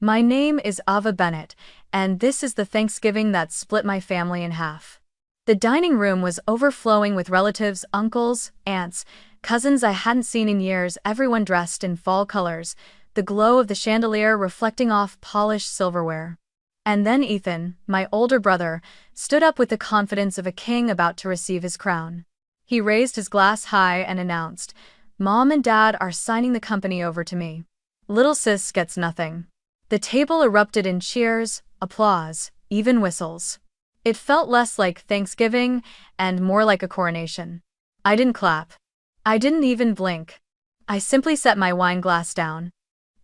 My name is Ava Bennett, and this is the Thanksgiving that split my family in half. The dining room was overflowing with relatives, uncles, aunts, cousins I hadn't seen in years, everyone dressed in fall colors, the glow of the chandelier reflecting off polished silverware. And then Ethan, my older brother, stood up with the confidence of a king about to receive his crown. He raised his glass high and announced, "Mom and Dad are signing the company over to me. Little sis gets nothing." The table erupted in cheers, applause, even whistles. It felt less like Thanksgiving and more like a coronation. I didn't clap. I didn't even blink. I simply set my wine glass down,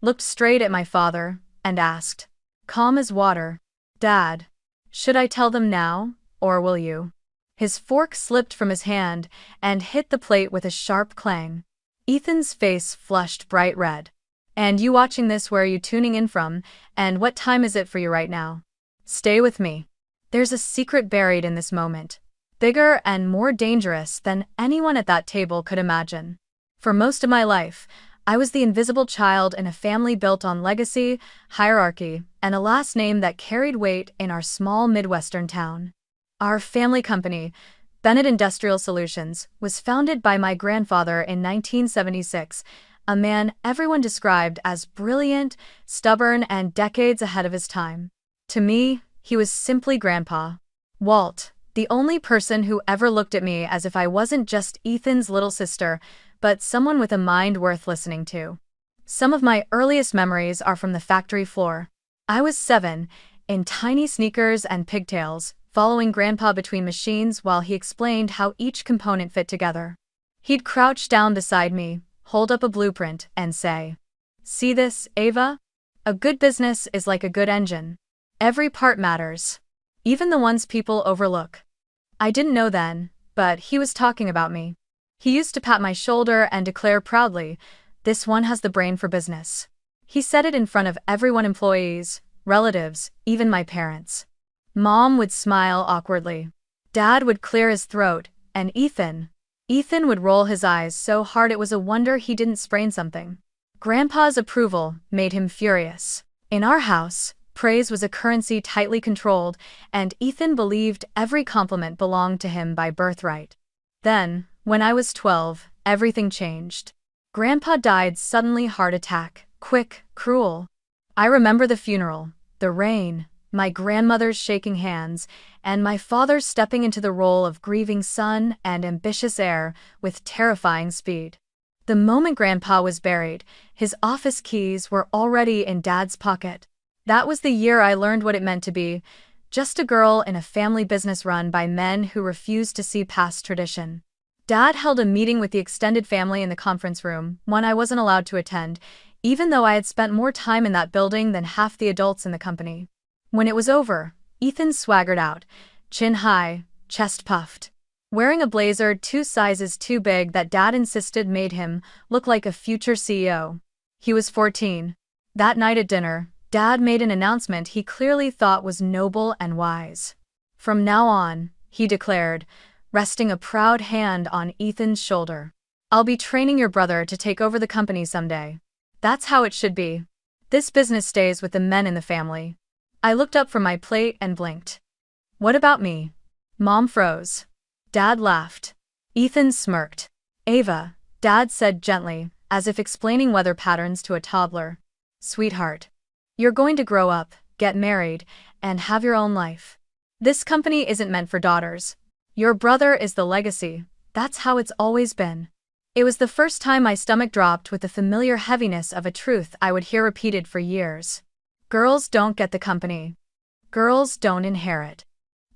looked straight at my father, and asked, calm as water, "Dad, should I tell them now, or will you?" His fork slipped from his hand and hit the plate with a sharp clang. Ethan's face flushed bright red. "And you watching this, where are you tuning in from, and what time is it for you right now? Stay with me. There's a secret buried in this moment, bigger and more dangerous than anyone at that table could imagine." For most of my life, I was the invisible child in a family built on legacy, hierarchy, and a last name that carried weight in our small Midwestern town. Our family company, Bennett Industrial Solutions, was founded by my grandfather in 1976, a man everyone described as brilliant, stubborn, and decades ahead of his time. To me, he was simply Grandpa Walt, the only person who ever looked at me as if I wasn't just Ethan's little sister, but someone with a mind worth listening to. Some of my earliest memories are from the factory floor. I was 7, in tiny sneakers and pigtails, following Grandpa between machines while he explained how each component fit together. He'd crouch down beside me, hold up a blueprint, and say, "See this, Ava? A good business is like a good engine. Every part matters, even the ones people overlook." I didn't know then, but he was talking about me. He used to pat my shoulder and declare proudly, "This one has the brain for business." He said it in front of everyone, employees, relatives, even my parents. Mom would smile awkwardly. Dad would clear his throat, and Ethan would roll his eyes so hard it was a wonder he didn't sprain something. Grandpa's approval made him furious. In our house, praise was a currency tightly controlled, and Ethan believed every compliment belonged to him by birthright. Then, when I was 12, everything changed. Grandpa died suddenly, heart attack, quick, cruel. I remember the funeral, the rain, my grandmother's shaking hands, and my father stepping into the role of grieving son and ambitious heir with terrifying speed. The moment Grandpa was buried, his office keys were already in Dad's pocket. That was the year I learned what it meant to be just a girl in a family business run by men who refused to see past tradition. Dad held a meeting with the extended family in the conference room, one I wasn't allowed to attend, even though I had spent more time in that building than half the adults in the company. When it was over, Ethan swaggered out, chin high, chest puffed, wearing a blazer 2 sizes too big that Dad insisted made him look like a future CEO. He was 14. That night at dinner, Dad made an announcement he clearly thought was noble and wise. "From now on," he declared, resting a proud hand on Ethan's shoulder, "I'll be training your brother to take over the company someday. That's how it should be. This business stays with the men in the family." I looked up from my plate and blinked. "What about me?" Mom froze. Dad laughed. Ethan smirked. "Ava," Dad said gently, as if explaining weather patterns to a toddler, "Sweetheart, you're going to grow up, get married, and have your own life. This company isn't meant for daughters. Your brother is the legacy. That's how it's always been." It was the first time my stomach dropped with the familiar heaviness of a truth I would hear repeated for years. Girls don't get the company. Girls don't inherit.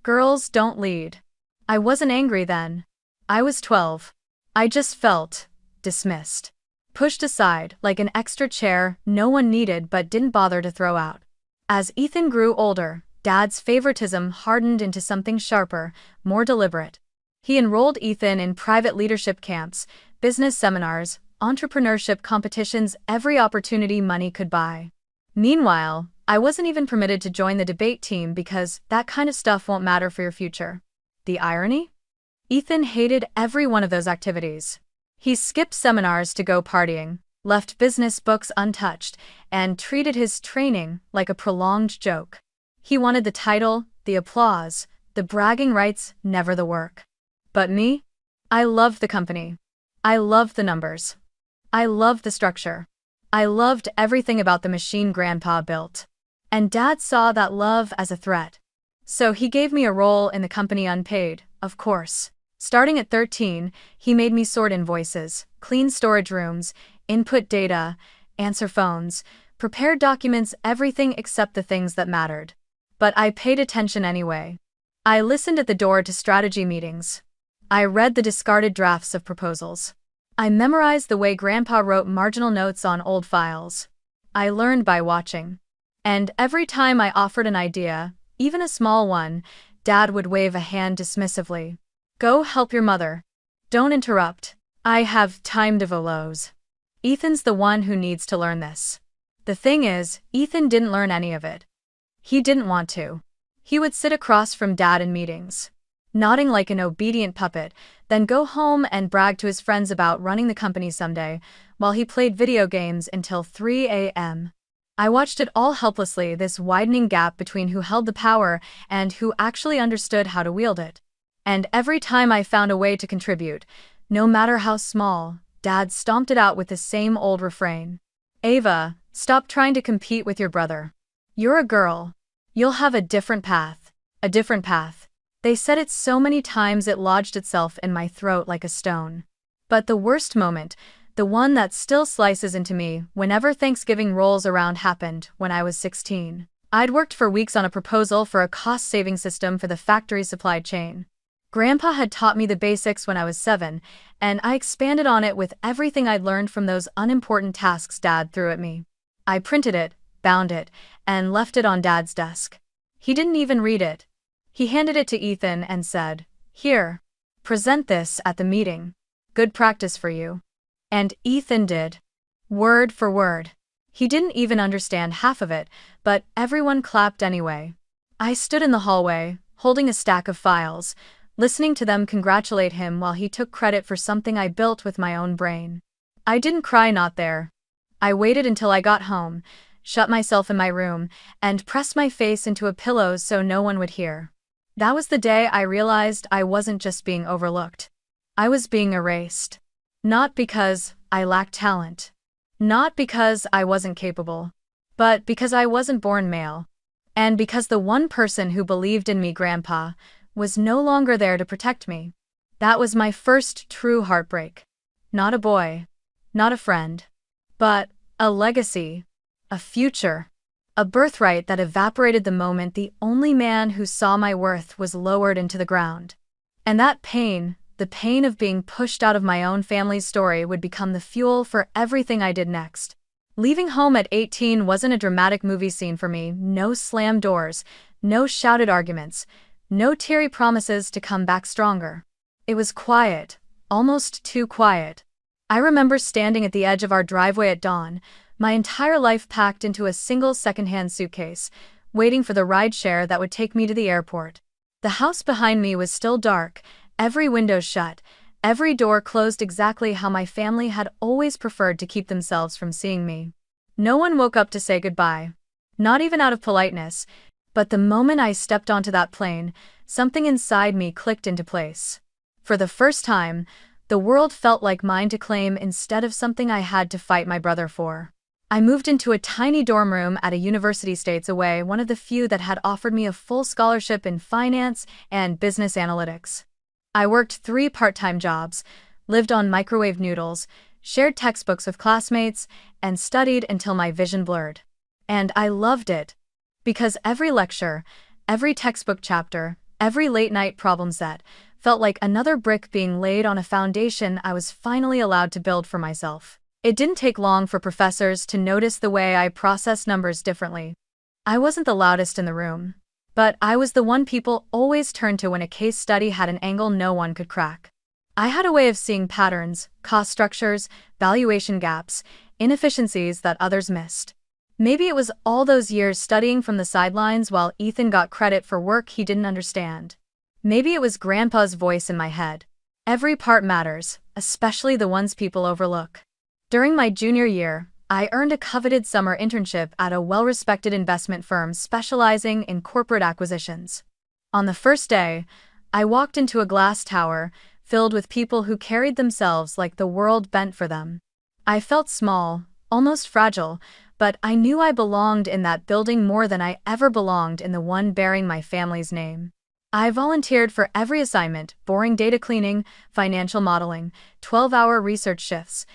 Girls don't lead. I wasn't angry then. I was 12. I just felt dismissed. Pushed aside like an extra chair no one needed but didn't bother to throw out. As Ethan grew older, Dad's favoritism hardened into something sharper, more deliberate. He enrolled Ethan in private leadership camps, business seminars, entrepreneurship competitions, every opportunity money could buy. Meanwhile, I wasn't even permitted to join the debate team because that kind of stuff won't matter for your future. The irony? Ethan hated every one of those activities. He skipped seminars to go partying, left business books untouched, and treated his training like a prolonged joke. He wanted the title, the applause, the bragging rights, never the work. But me? I loved the company. I loved the numbers. I loved the structure. I loved everything about the machine Grandpa built. And Dad saw that love as a threat. So he gave me a role in the company unpaid, of course. Starting at 13, he made me sort invoices, clean storage rooms, input data, answer phones, prepare documents, everything except the things that mattered. But I paid attention anyway. I listened at the door to strategy meetings. I read the discarded drafts of proposals. I memorized the way Grandpa wrote marginal notes on old files. I learned by watching. And every time I offered an idea, even a small one, Dad would wave a hand dismissively. Go help your mother. Don't interrupt. I have time to velos. Ethan's the one who needs to learn this. The thing is, Ethan didn't learn any of it. He didn't want to. He would sit across from Dad in meetings, nodding like an obedient puppet, then go home and brag to his friends about running the company someday, while he played video games until 3 a.m. I watched it all helplessly, this widening gap between who held the power and who actually understood how to wield it. And every time I found a way to contribute, no matter how small, Dad stomped it out with the same old refrain. Ava, stop trying to compete with your brother. You're a girl. You'll have a different path. A different path. They said it so many times it lodged itself in my throat like a stone. But the worst moment, the one that still slices into me whenever Thanksgiving rolls around, happened when I was 16. I'd worked for weeks on a proposal for a cost-saving system for the factory supply chain. Grandpa had taught me the basics when I was 7, and I expanded on it with everything I'd learned from those unimportant tasks Dad threw at me. I printed it, bound it, and left it on Dad's desk. He didn't even read it. He handed it to Ethan and said, "Here, present this at the meeting. Good practice for you." And Ethan did. Word for word. He didn't even understand half of it, but everyone clapped anyway. I stood in the hallway, holding a stack of files, listening to them congratulate him while he took credit for something I built with my own brain. I didn't cry, not there. I waited until I got home, shut myself in my room, and pressed my face into a pillow so no one would hear. That was the day I realized I wasn't just being overlooked. I was being erased. Not because I lacked talent. Not because I wasn't capable. But because I wasn't born male. And because the one person who believed in me, Grandpa, was no longer there to protect me. That was my first true heartbreak. Not a boy. Not a friend. But a legacy. A future. A birthright that evaporated the moment the only man who saw my worth was lowered into the ground. And that pain, the pain of being pushed out of my own family's story, would become the fuel for everything I did next. Leaving home at 18 wasn't a dramatic movie scene for me. No slammed doors, no shouted arguments, no teary promises to come back stronger. It was quiet, almost too quiet. I remember standing at the edge of our driveway at dawn, my entire life packed into a single secondhand suitcase, waiting for the rideshare that would take me to the airport. The house behind me was still dark, every window shut, every door closed exactly how my family had always preferred to keep themselves from seeing me. No one woke up to say goodbye. Not even out of politeness. But the moment I stepped onto that plane, something inside me clicked into place. For the first time, the world felt like mine to claim instead of something I had to fight my brother for. I moved into a tiny dorm room at a university states away, one of the few that had offered me a full scholarship in finance and business analytics. I worked 3 part-time jobs, lived on microwave noodles, shared textbooks with classmates, and studied until my vision blurred. And I loved it. Because every lecture, every textbook chapter, every late-night problem set felt like another brick being laid on a foundation I was finally allowed to build for myself. It didn't take long for professors to notice the way I processed numbers differently. I wasn't the loudest in the room, but I was the one people always turned to when a case study had an angle no one could crack. I had a way of seeing patterns, cost structures, valuation gaps, inefficiencies that others missed. Maybe it was all those years studying from the sidelines while Ethan got credit for work he didn't understand. Maybe it was Grandpa's voice in my head. Every part matters, especially the ones people overlook. During my junior year, I earned a coveted summer internship at a well-respected investment firm specializing in corporate acquisitions. On the first day, I walked into a glass tower filled with people who carried themselves like the world bent for them. I felt small, almost fragile, but I knew I belonged in that building more than I ever belonged in the one bearing my family's name. I volunteered for every assignment: boring data cleaning, financial modeling, 12-hour research shifts.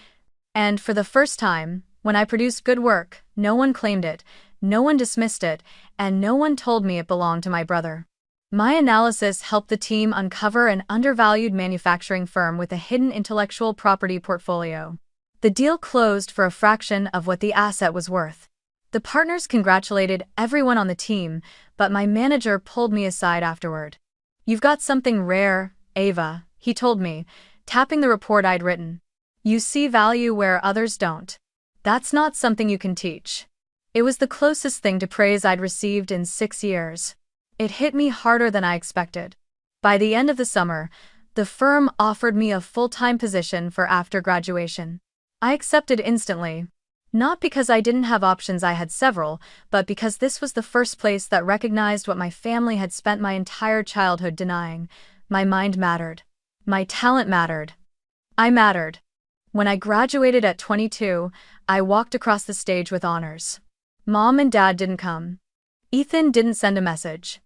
And for the first time, when I produced good work, no one claimed it, no one dismissed it, and no one told me it belonged to my brother. My analysis helped the team uncover an undervalued manufacturing firm with a hidden intellectual property portfolio. The deal closed for a fraction of what the asset was worth. The partners congratulated everyone on the team, but my manager pulled me aside afterward. "You've got something rare, Ava," he told me, tapping the report I'd written. "You see value where others don't. That's not something you can teach." It was the closest thing to praise I'd received in 6 years. It hit me harder than I expected. By the end of the summer, the firm offered me a full-time position for after graduation. I accepted instantly. Not because I didn't have options, I had several, but because this was the first place that recognized what my family had spent my entire childhood denying. My mind mattered. My talent mattered. I mattered. When I graduated at 22, I walked across the stage with honors. Mom and Dad didn't come. Ethan didn't send a message.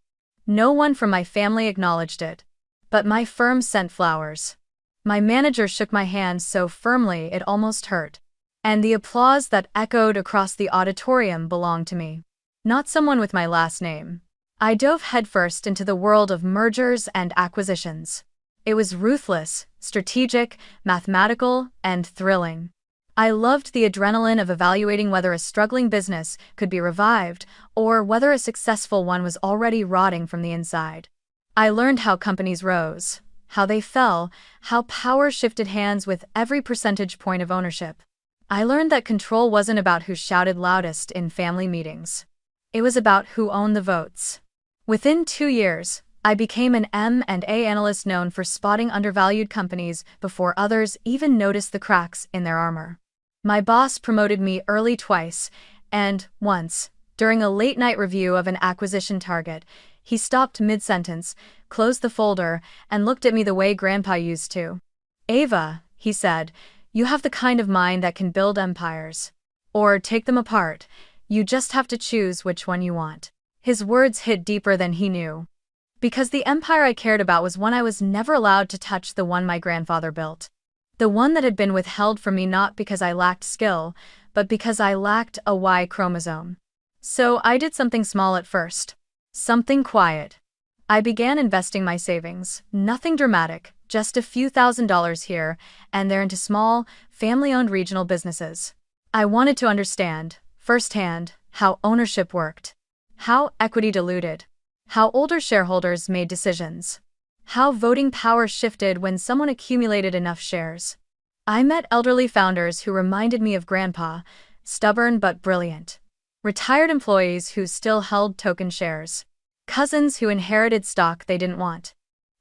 No one from my family acknowledged it. But my firm sent flowers. My manager shook my hand so firmly it almost hurt. And the applause that echoed across the auditorium belonged to me, not someone with my last name. I dove headfirst into the world of mergers and acquisitions. It was ruthless, strategic, mathematical, and thrilling. I loved the adrenaline of evaluating whether a struggling business could be revived or whether a successful one was already rotting from the inside. I learned how companies rose, how they fell, how power shifted hands with every percentage point of ownership. I learned that control wasn't about who shouted loudest in family meetings. It was about who owned the votes. Within 2 years, I became an M&A analyst known for spotting undervalued companies before others even noticed the cracks in their armor. My boss promoted me early twice, and once, during a late-night review of an acquisition target, he stopped mid-sentence, closed the folder, and looked at me the way Grandpa used to. "Ava," he said, "you have the kind of mind that can build empires. Or take them apart. You just have to choose which one you want." His words hit deeper than he knew. Because the empire I cared about was one I was never allowed to touch, the one my grandfather built. The one that had been withheld from me not because I lacked skill, but because I lacked a Y chromosome. So I did something small at first. Something quiet. I began investing my savings, nothing dramatic, just a few $1,000s here and there into small, family-owned regional businesses. I wanted to understand, firsthand, how ownership worked, how equity diluted, how older shareholders made decisions, how voting power shifted when someone accumulated enough shares. I met elderly founders who reminded me of Grandpa, stubborn but brilliant. Retired employees who still held token shares. Cousins who inherited stock they didn't want.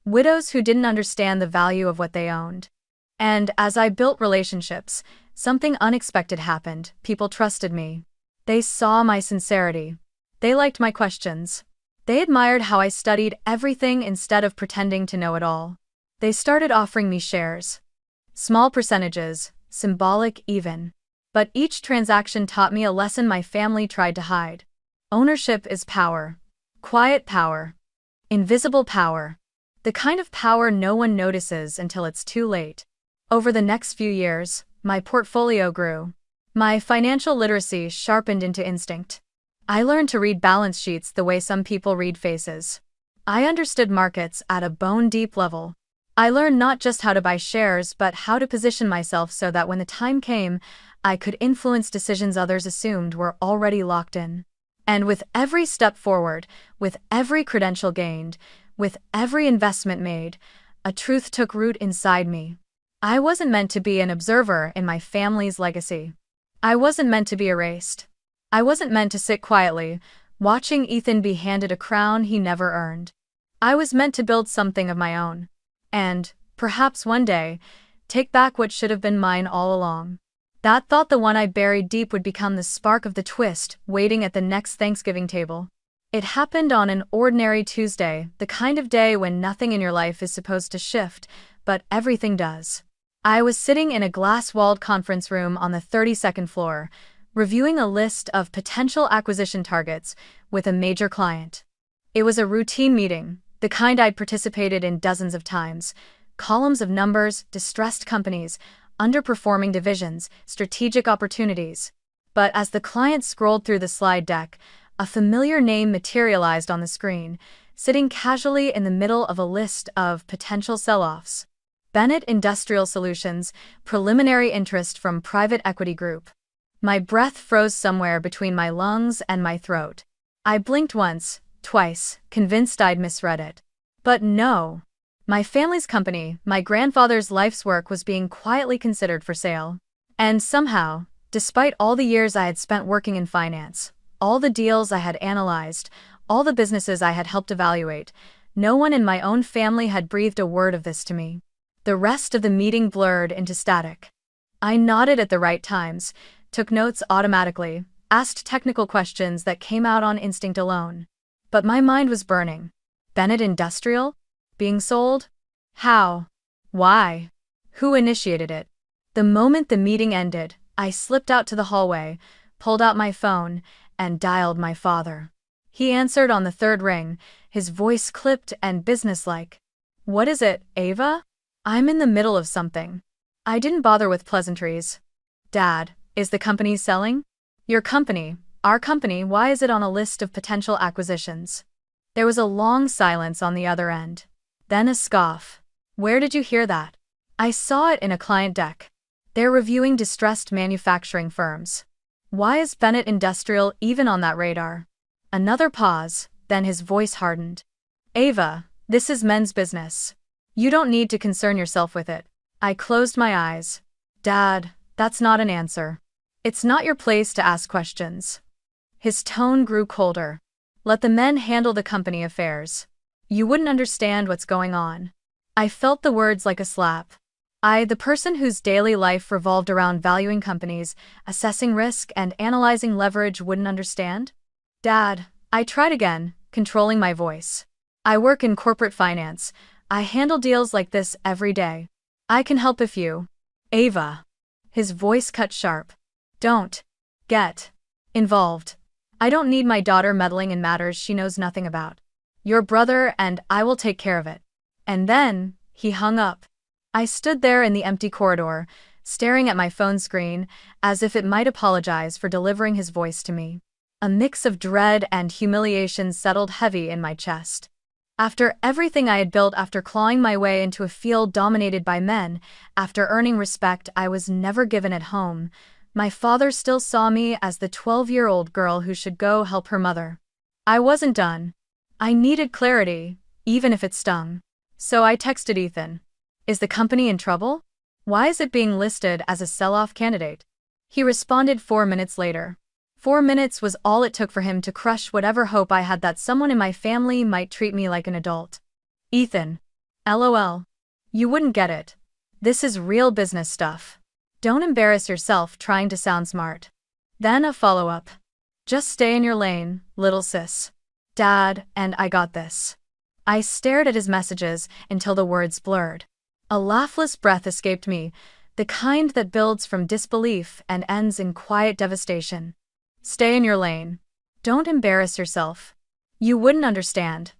Widows who didn't understand the value of what they owned. And as I built relationships, something unexpected happened. People trusted me. They saw my sincerity. They liked my questions. They admired how I studied everything instead of pretending to know it all. They started offering me shares. Small percentages, symbolic even. But each transaction taught me a lesson my family tried to hide. Ownership is power. Quiet power. Invisible power. The kind of power no one notices until it's too late. Over the next few years, my portfolio grew. My financial literacy sharpened into instinct. I learned to read balance sheets the way some people read faces. I understood markets at a bone-deep level. I learned not just how to buy shares but how to position myself so that when the time came, I could influence decisions others assumed were already locked in. And with every step forward, with every credential gained, with every investment made, a truth took root inside me. I wasn't meant to be an observer in my family's legacy. I wasn't meant to be erased. I wasn't meant to sit quietly, watching Ethan be handed a crown he never earned. I was meant to build something of my own. And, perhaps one day, take back what should have been mine all along. That thought, the one I buried deep, would become the spark of the twist waiting at the next Thanksgiving table. It happened on an ordinary Tuesday, the kind of day when nothing in your life is supposed to shift, but everything does. I was sitting in a glass-walled conference room on the 32nd floor, reviewing a list of potential acquisition targets with a major client. It was a routine meeting, the kind I'd participated in dozens of times. Columns of numbers, distressed companies, underperforming divisions, strategic opportunities. But as the client scrolled through the slide deck, a familiar name materialized on the screen, sitting casually in the middle of a list of potential sell-offs. Bennett Industrial Solutions, preliminary interest from private equity group. My breath froze somewhere between my lungs and my throat. I blinked once, twice, convinced I'd misread it. But no. My family's company, my grandfather's life's work, was being quietly considered for sale. And somehow, despite all the years I had spent working in finance, all the deals I had analyzed, all the businesses I had helped evaluate, no one in my own family had breathed a word of this to me. The rest of the meeting blurred into static. I nodded at the right times, took notes automatically, asked technical questions that came out on instinct alone. But my mind was burning. Bennett Industrial? Being sold? How? Why? Who initiated it? The moment the meeting ended, I slipped out to the hallway, pulled out my phone, and dialed my father. He answered on the third ring, his voice clipped and businesslike. "What is it, Ava? I'm in the middle of something." I didn't bother with pleasantries. "Dad, is the company selling?" "Your company, our company, why is it on a list of potential acquisitions?" There was a long silence on the other end. Then a scoff. "Where did you hear that?" "I saw it in a client deck. They're reviewing distressed manufacturing firms." "Why is Bennett Industrial even on that radar?" Another pause, then his voice hardened. "Ava, this is men's business. You don't need to concern yourself with it." I closed my eyes. "Dad, that's not an answer. It's not your place to ask questions." His tone grew colder. "Let the men handle the company affairs. You wouldn't understand what's going on." I felt the words like a slap. I, the person whose daily life revolved around valuing companies, assessing risk, and analyzing leverage, wouldn't understand? "Dad," I tried again, controlling my voice. "I work in corporate finance. I handle deals like this every day. I can help if you—" "Ava." His voice cut sharp. "Don't get involved. I don't need my daughter meddling in matters she knows nothing about. Your brother and I will take care of it." And then, he hung up. I stood there in the empty corridor, staring at my phone screen, as if it might apologize for delivering his voice to me. A mix of dread and humiliation settled heavy in my chest. After everything I had built, after clawing my way into a field dominated by men, after earning respect I was never given at home, my father still saw me as the 12-year-old girl who should go help her mother. I wasn't done. I needed clarity, even if it stung. So I texted Ethan. "Is the company in trouble? Why is it being listed as a sell-off candidate?" He responded 4 minutes later. 4 minutes was all it took for him to crush whatever hope I had that someone in my family might treat me like an adult. "Ethan. LOL. You wouldn't get it. This is real business stuff. Don't embarrass yourself trying to sound smart." Then a follow-up. "Just stay in your lane, little sis. Dad and I got this." I stared at his messages until the words blurred. A laughless breath escaped me, the kind that builds from disbelief and ends in quiet devastation. "Stay in your lane. Don't embarrass yourself. You wouldn't understand.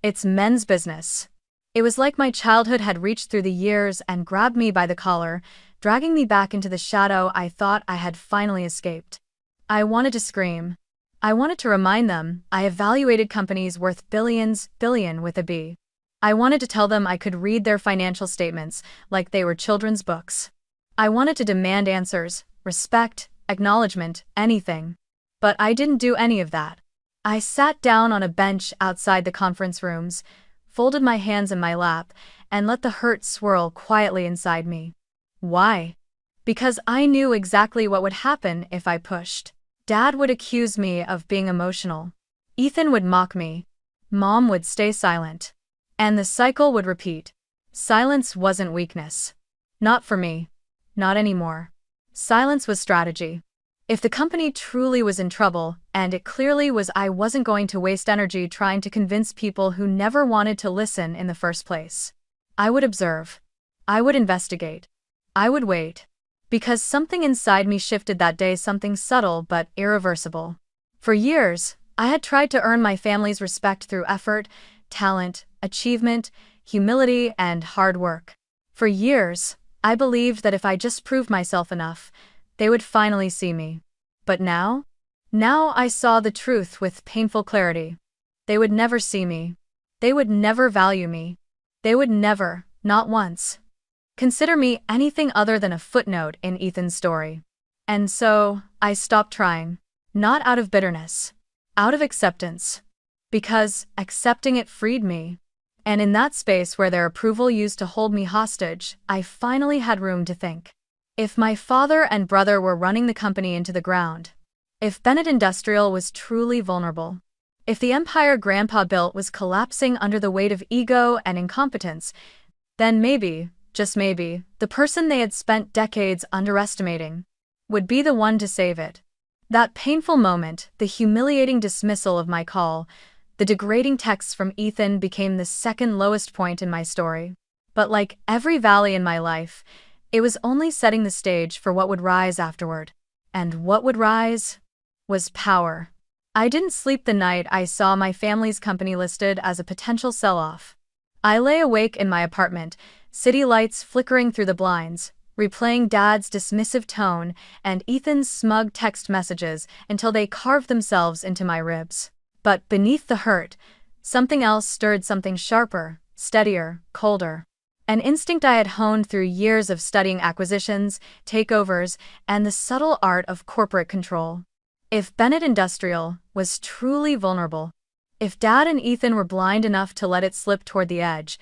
It's men's business." It was like my childhood had reached through the years and grabbed me by the collar, dragging me back into the shadow I thought I had finally escaped. I wanted to scream. I wanted to remind them I evaluated companies worth billions, billion with a B. I wanted to tell them I could read their financial statements like they were children's books. I wanted to demand answers, respect, acknowledgement, anything. But I didn't do any of that. I sat down on a bench outside the conference rooms, folded my hands in my lap, and let the hurt swirl quietly inside me. Why? Because I knew exactly what would happen if I pushed. Dad would accuse me of being emotional. Ethan would mock me. Mom would stay silent. And the cycle would repeat. Silence wasn't weakness. Not for me. Not anymore. Silence was strategy. If the company truly was in trouble, and it clearly was, I wasn't going to waste energy trying to convince people who never wanted to listen in the first place. I would observe. I would investigate. I would wait. Because something inside me shifted that day, something subtle but irreversible. For years, I had tried to earn my family's respect through effort, talent, achievement, humility, and hard work. For years, I believed that if I just proved myself enough, they would finally see me. But now? Now I saw the truth with painful clarity. They would never see me. They would never value me. They would never, not once, consider me anything other than a footnote in Ethan's story. And so, I stopped trying. Not out of bitterness. Out of acceptance. Because accepting it freed me. And in that space where their approval used to hold me hostage, I finally had room to think. If my father and brother were running the company into the ground, if Bennett Industrial was truly vulnerable, if the empire Grandpa built was collapsing under the weight of ego and incompetence, then maybe, just maybe, the person they had spent decades underestimating would be the one to save it. That painful moment, the humiliating dismissal of my call, the degrading texts from Ethan became the second lowest point in my story. But like every valley in my life, it was only setting the stage for what would rise afterward. And what would rise was power. I didn't sleep the night I saw my family's company listed as a potential sell-off. I lay awake in my apartment, city lights flickering through the blinds, replaying Dad's dismissive tone and Ethan's smug text messages until they carved themselves into my ribs. But beneath the hurt, something else stirred, something sharper, steadier, colder. An instinct I had honed through years of studying acquisitions, takeovers, and the subtle art of corporate control. If Bennett Industrial was truly vulnerable, if Dad and Ethan were blind enough to let it slip toward the edge,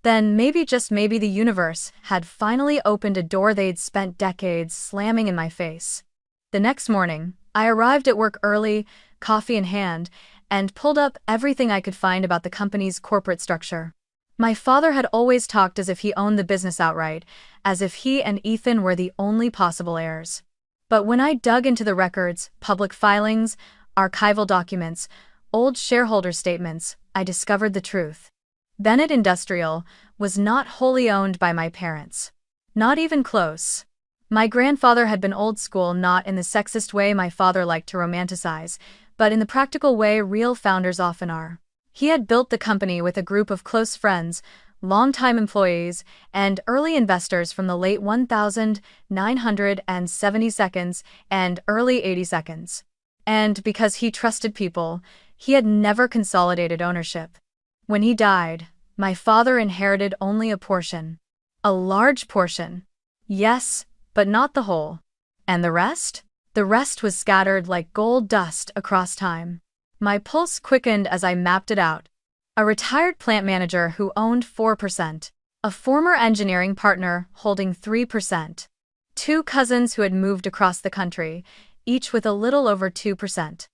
then maybe, just maybe, the universe had finally opened a door they'd spent decades slamming in my face. The next morning, I arrived at work early, coffee in hand, and pulled up everything I could find about the company's corporate structure. My father had always talked as if he owned the business outright, as if he and Ethan were the only possible heirs. But when I dug into the records, public filings, archival documents, old shareholder statements, I discovered the truth. Bennett Industrial was not wholly owned by my parents. Not even close. My grandfather had been old school, not in the sexist way my father liked to romanticize, but in the practical way real founders often are. He had built the company with a group of close friends, longtime employees, and early investors from the late 1970s and early 80s. And because he trusted people, he had never consolidated ownership. When he died, my father inherited only a portion. A large portion. Yes, but not the whole. And the rest? The rest was scattered like gold dust across time. My pulse quickened as I mapped it out. A retired plant manager who owned 4%. A former engineering partner holding 3%. Two cousins who had moved across the country, each with a little over 2%.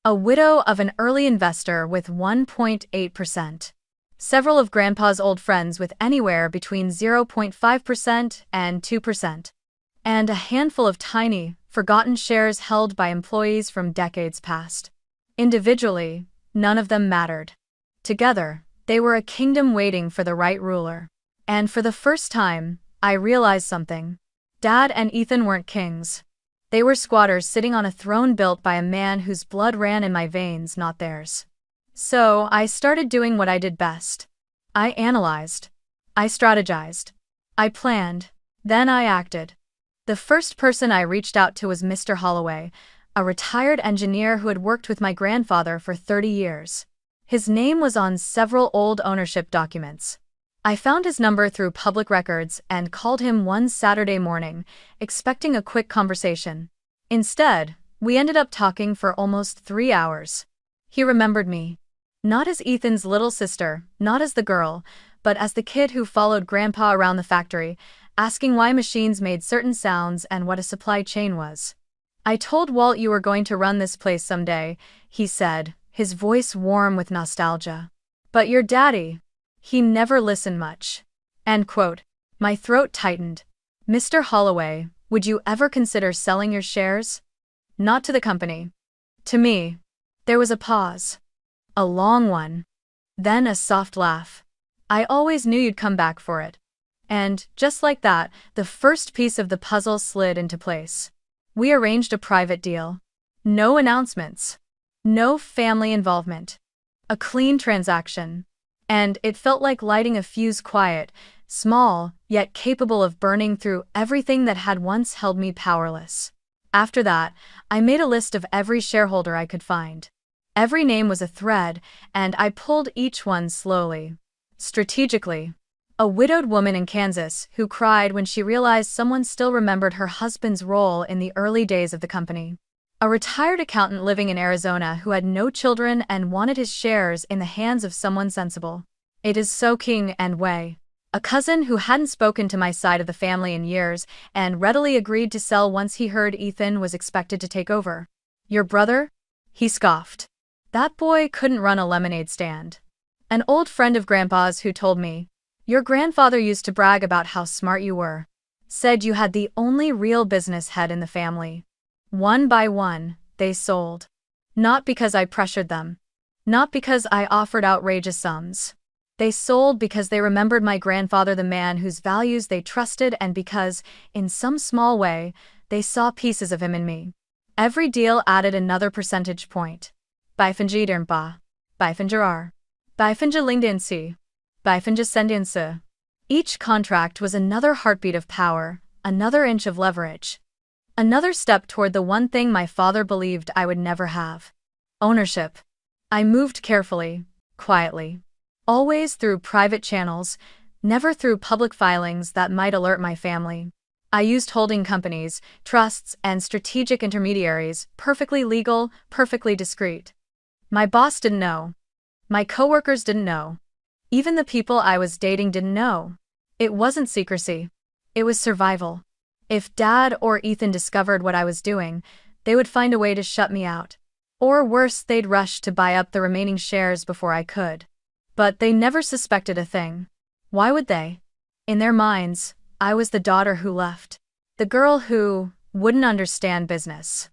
A widow of an early investor with 1.8%. Several of Grandpa's old friends with anywhere between 0.5% and 2%. And a handful of tiny, forgotten shares held by employees from decades past. Individually, none of them mattered. Together, they were a kingdom waiting for the right ruler. And for the first time, I realized something. Dad and Ethan weren't kings. They were squatters sitting on a throne built by a man whose blood ran in my veins, not theirs. So I started doing what I did best. I analyzed. I strategized. I planned. Then I acted. The first person I reached out to was Mr. Holloway, a retired engineer who had worked with my grandfather for 30 years. His name was on several old ownership documents. I found his number through public records and called him one Saturday morning, expecting a quick conversation. Instead, we ended up talking for almost 3 hours. He remembered me. Not as Ethan's little sister, not as the girl, but as the kid who followed Grandpa around the factory, asking why machines made certain sounds and what a supply chain was. "I told Walt you were going to run this place someday," he said, his voice warm with nostalgia. "But your daddy, he never listened much." End quote. My throat tightened. Mr. Holloway, Would you ever consider selling your shares? Not to the company. To me. There was a pause. A long one. Then a soft laugh. I always knew you'd come back for it. And, just like that, the first piece of the puzzle slid into place. We arranged a private deal. No announcements. No family involvement. A clean transaction. And it felt like lighting a fuse, quiet, small, yet capable of burning through everything that had once held me powerless. After that, I made a list of every shareholder I could find. Every name was a thread, and I pulled each one slowly. Strategically. A widowed woman in Kansas who cried when she realized someone still remembered her husband's role in the early days of the company. A retired accountant living in Arizona who had no children and wanted his shares in the hands of someone sensible. It is so King and Wei. A cousin who hadn't spoken to my side of the family in years and readily agreed to sell once he heard Ethan was expected to take over. Your brother? He scoffed. That boy couldn't run a lemonade stand. An old friend of Grandpa's who told me, your grandfather used to brag about how smart you were. Said you had the only real business head in the family. One by one, they sold. Not because I pressured them. Not because I offered outrageous sums. They sold because they remembered my grandfather, the man whose values they trusted, and because, in some small way, they saw pieces of him in me. Every deal added another percentage point. Beifengidermpa. Beifengerar. Beifengelingdensi. Beifengesendense. Each contract was another heartbeat of power, another inch of leverage. Another step toward the one thing my father believed I would never have. Ownership. I moved carefully, quietly. Always through private channels, never through public filings that might alert my family. I used holding companies, trusts, and strategic intermediaries, perfectly legal, perfectly discreet. My boss didn't know. My coworkers didn't know. Even the people I was dating didn't know. It wasn't secrecy. It was survival. If Dad or Ethan discovered what I was doing, they would find a way to shut me out. Or worse, they'd rush to buy up the remaining shares before I could. But they never suspected a thing. Why would they? In their minds, I was the daughter who left. The girl who wouldn't understand business.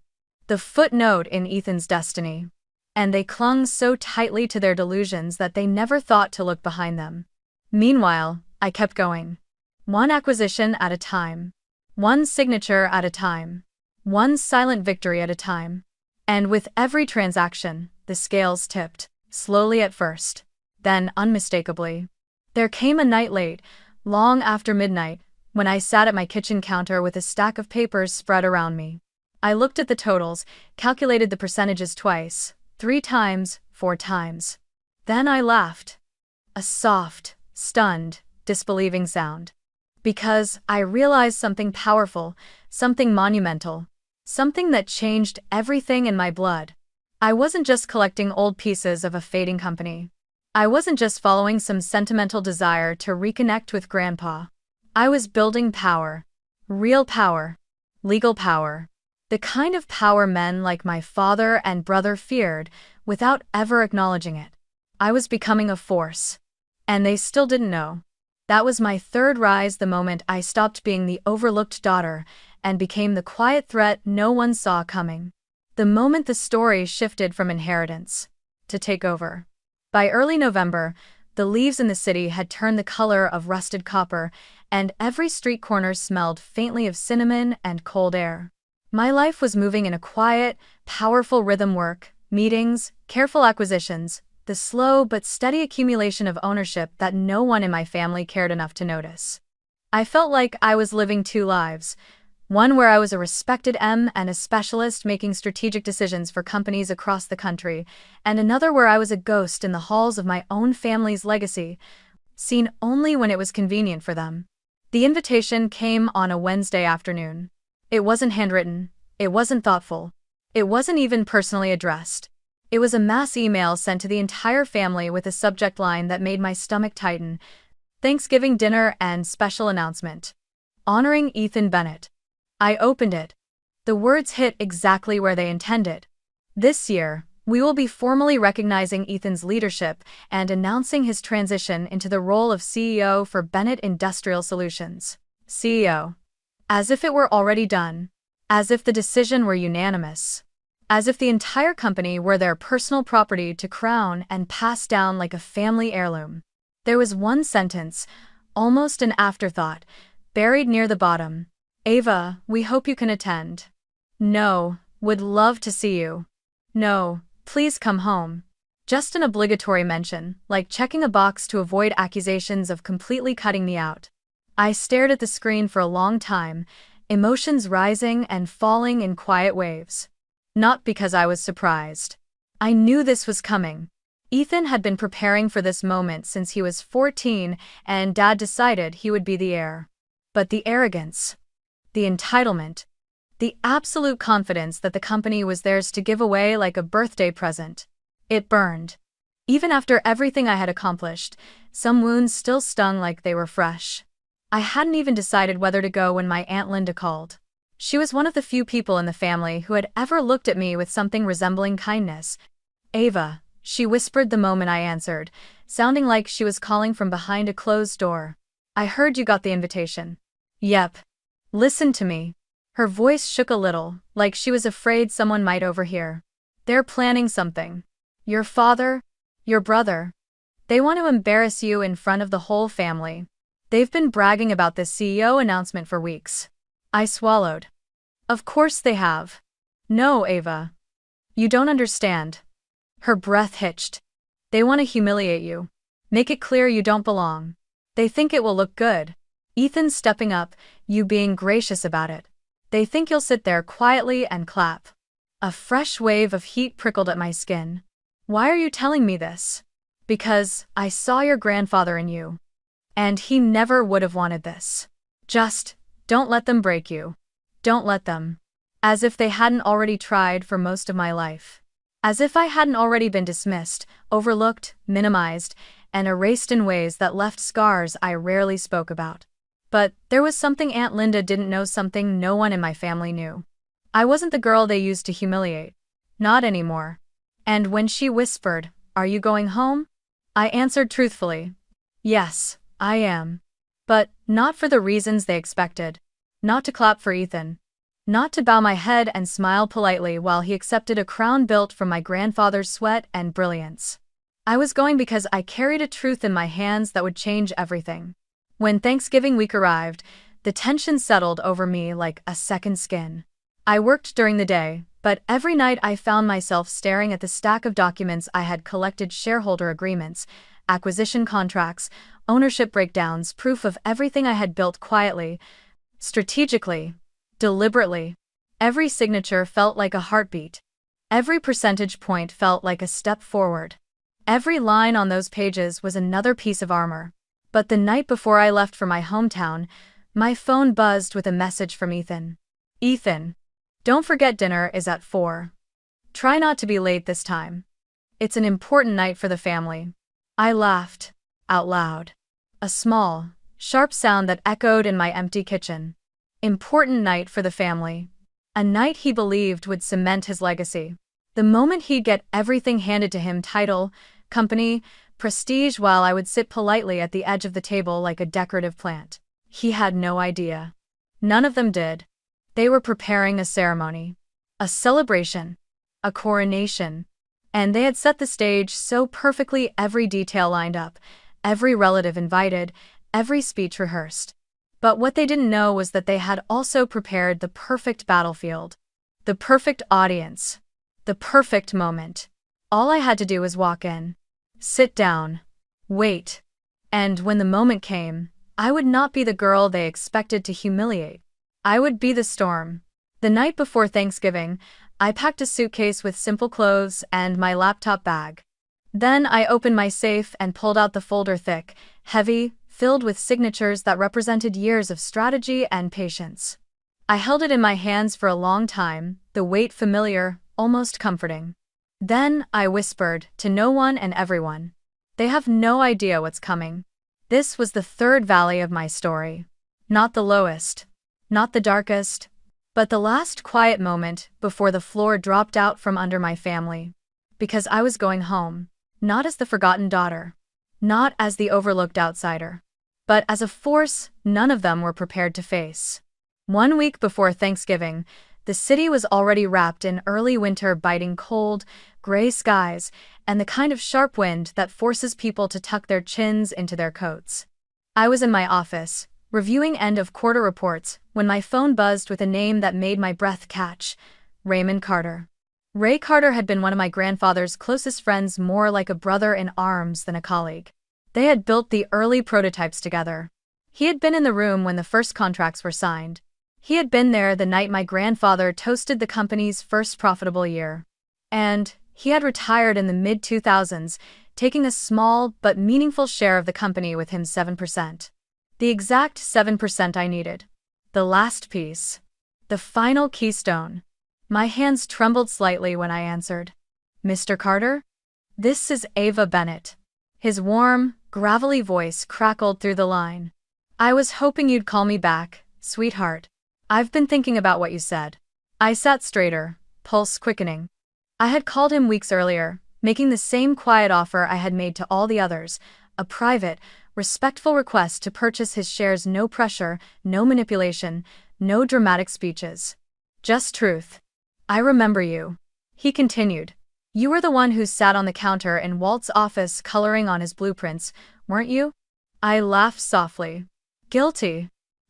The footnote in Ethan's destiny. And they clung so tightly to their delusions that they never thought to look behind them. Meanwhile, I kept going. One acquisition at a time. One signature at a time. One silent victory at a time. And with every transaction, the scales tipped, slowly at first, then unmistakably. There came a night late, long after midnight, when I sat at my kitchen counter with a stack of papers spread around me. I looked at the totals, calculated the percentages twice, 3 times, 4 times. Then I laughed. A soft, stunned, disbelieving sound. Because I realized something powerful, something monumental, something that changed everything in my blood. I wasn't just collecting old pieces of a fading company. I wasn't just following some sentimental desire to reconnect with Grandpa. I was building power. Real power. Legal power. The kind of power men like my father and brother feared, without ever acknowledging it. I was becoming a force. And they still didn't know. That was my third rise, the moment I stopped being the overlooked daughter and became the quiet threat no one saw coming. The moment the story shifted from inheritance to takeover. By early November, the leaves in the city had turned the color of rusted copper, and every street corner smelled faintly of cinnamon and cold air. My life was moving in a quiet, powerful rhythm: work, meetings, careful acquisitions, the slow but steady accumulation of ownership that no one in my family cared enough to notice. I felt like I was living 2 lives, one where I was a respected and a specialist making strategic decisions for companies across the country, and another where I was a ghost in the halls of my own family's legacy, seen only when it was convenient for them. The invitation came on a Wednesday afternoon. It wasn't handwritten, it wasn't thoughtful, it wasn't even personally addressed. It was a mass email sent to the entire family with a subject line that made my stomach tighten: Thanksgiving dinner and special announcement. Honoring Ethan Bennett. I opened it. The words hit exactly where they intended. This year, we will be formally recognizing Ethan's leadership and announcing his transition into the role of CEO for Bennett Industrial Solutions. CEO. As if it were already done. As if the decision were unanimous. As if the entire company were their personal property to crown and pass down like a family heirloom. There was one sentence, almost an afterthought, buried near the bottom. Ava, we hope you can attend. No, would love to see you. No, please come home. Just an obligatory mention, like checking a box to avoid accusations of completely cutting me out. I stared at the screen for a long time, emotions rising and falling in quiet waves. Not because I was surprised. I knew this was coming. Ethan had been preparing for this moment since he was 14, and Dad decided he would be the heir. But the arrogance, the entitlement, the absolute confidence that the company was theirs to give away like a birthday present. It burned. Even after everything I had accomplished, some wounds still stung like they were fresh. I hadn't even decided whether to go when my Aunt Linda called. She was one of the few people in the family who had ever looked at me with something resembling kindness. Ava, she whispered the moment I answered, sounding like she was calling from behind a closed door. I heard you got the invitation. Yep. Listen to me. Her voice shook a little, like she was afraid someone might overhear. They're planning something. Your father, your brother. They want to embarrass you in front of the whole family. They've been bragging about this CEO announcement for weeks. I swallowed. Of course they have. No, Ava. You don't understand. Her breath hitched. They want to humiliate you. Make it clear you don't belong. They think it will look good. Ethan stepping up, you being gracious about it. They think you'll sit there quietly and clap. A fresh wave of heat prickled at my skin. Why are you telling me this? Because I saw your grandfather in you. And he never would have wanted this. Just, don't let them break you. Don't let them. As if they hadn't already tried for most of my life. As if I hadn't already been dismissed, overlooked, minimized, and erased in ways that left scars I rarely spoke about. But there was something Aunt Linda didn't know, something no one in my family knew. I wasn't the girl they used to humiliate. Not anymore. And when she whispered, "Are you going home?" I answered truthfully, "Yes, I am." But not for the reasons they expected. Not to clap for Ethan. Not to bow my head and smile politely while he accepted a crown built from my grandfather's sweat and brilliance. I was going because I carried a truth in my hands that would change everything. When Thanksgiving week arrived, the tension settled over me like a second skin. I worked during the day, but every night I found myself staring at the stack of documents I had collected: shareholder agreements, acquisition contracts, ownership breakdowns, proof of everything I had built quietly, strategically, deliberately. Every signature felt like a heartbeat. Every percentage point felt like a step forward. Every line on those pages was another piece of armor. But the night before I left for my hometown, my phone buzzed with a message from Ethan. "Ethan, don't forget dinner is at 4. Try not to be late this time. It's an important night for the family." I laughed. Out loud. A small, sharp sound that echoed in my empty kitchen. Important night for the family. A night he believed would cement his legacy. The moment he'd get everything handed to him: title, company, prestige, while I would sit politely at the edge of the table like a decorative plant. He had no idea. None of them did. They were preparing a ceremony. A celebration. A coronation. And they had set the stage so perfectly, every detail lined up, every relative invited, every speech rehearsed. But what they didn't know was that they had also prepared the perfect battlefield. The perfect audience. The perfect moment. All I had to do was walk in. Sit down. Wait. And when the moment came, I would not be the girl they expected to humiliate. I would be the storm. The night before Thanksgiving, I packed a suitcase with simple clothes and my laptop bag. Then I opened my safe and pulled out the folder, thick, heavy, filled with signatures that represented years of strategy and patience. I held it in my hands for a long time, the weight familiar, almost comforting. Then I whispered to no one and everyone. They have no idea what's coming. This was the third valley of my story. Not the lowest. Not the darkest. But the last quiet moment before the floor dropped out from under my family. Because I was going home. Not as the forgotten daughter. Not as the overlooked outsider. But as a force none of them were prepared to face. 1 week before Thanksgiving, the city was already wrapped in early winter, biting cold, gray skies, and the kind of sharp wind that forces people to tuck their chins into their coats. I was in my office, reviewing end-of-quarter reports, when my phone buzzed with a name that made my breath catch: Raymond Carter. Ray Carter had been one of my grandfather's closest friends, more like a brother in arms than a colleague. They had built the early prototypes together. He had been in the room when the first contracts were signed. He had been there the night my grandfather toasted the company's first profitable year. And he had retired in the mid-2000s, taking a small but meaningful share of the company with him, 7%. The exact 7% I needed. The last piece. The final keystone. My hands trembled slightly when I answered. "Mr. Carter? This is Ava Bennett." His warm, gravelly voice crackled through the line. "I was hoping you'd call me back, sweetheart. I've been thinking about what you said." I sat straighter, pulse quickening. I had called him weeks earlier, making the same quiet offer I had made to all the others, a private, respectful request to purchase his shares. No pressure, no manipulation, no dramatic speeches. Just truth. "I remember you," he continued. "You were the one who sat on the counter in Walt's office coloring on his blueprints, weren't you?" I laughed softly. "Guilty.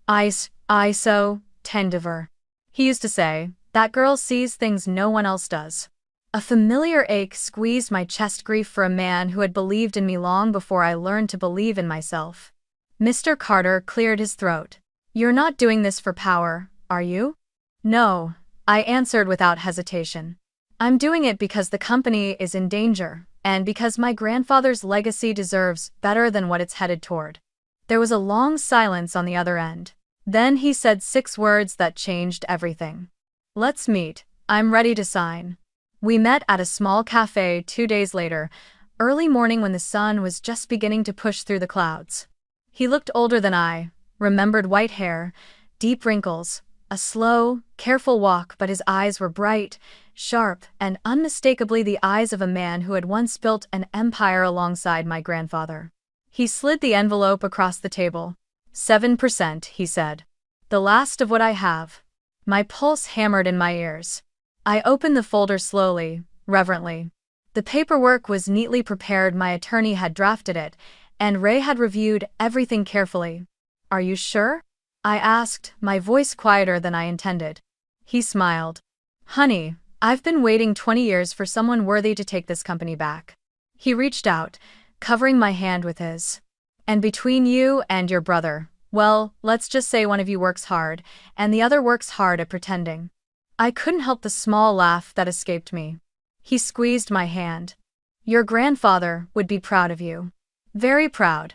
I so tendiver," he used to say. "That girl sees things no one else does." A familiar ache squeezed my chest, grief for a man who had believed in me long before I learned to believe in myself. Mr. Carter cleared his throat. "You're not doing this for power, are you?" "No," I answered without hesitation. "I'm doing it because the company is in danger, and because my grandfather's legacy deserves better than what it's headed toward." There was a long silence on the other end. Then he said 6 words that changed everything. "Let's meet. I'm ready to sign." We met at a small cafe 2 days later, early morning when the sun was just beginning to push through the clouds. He looked older than I, remembered white hair, deep wrinkles, a slow, careful walk, but his eyes were bright, sharp, and unmistakably the eyes of a man who had once built an empire alongside my grandfather. He slid the envelope across the table. 7%, he said. "The last of what I have." My pulse hammered in my ears. I opened the folder slowly, reverently. The paperwork was neatly prepared. My attorney had drafted it, and Ray had reviewed everything carefully. "Are you sure?" I asked, my voice quieter than I intended. He smiled. "Honey, I've been waiting 20 years for someone worthy to take this company back." He reached out, covering my hand with his. "And between you and your brother, well, let's just say one of you works hard, and the other works hard at pretending." I couldn't help the small laugh that escaped me. He squeezed my hand. "Your grandfather would be proud of you. Very proud."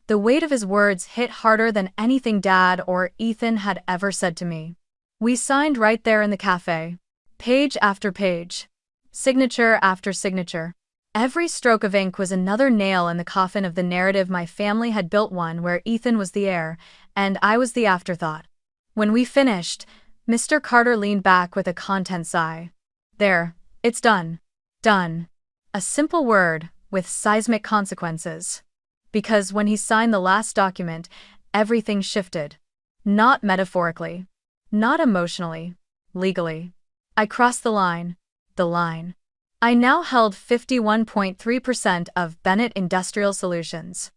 The weight of his words hit harder than anything Dad or Ethan had ever said to me. We signed right there in the cafe. Page after page. Signature after signature. Every stroke of ink was another nail in the coffin of the narrative my family had built, one where Ethan was the heir, and I was the afterthought. When we finished, Mr. Carter leaned back with a content sigh. "There, it's done. Done." A simple word, with seismic consequences. Because when he signed the last document, everything shifted. Not metaphorically. Not emotionally. Legally. I crossed the line. The line. I now held 51.3% of Bennett Industrial Solutions.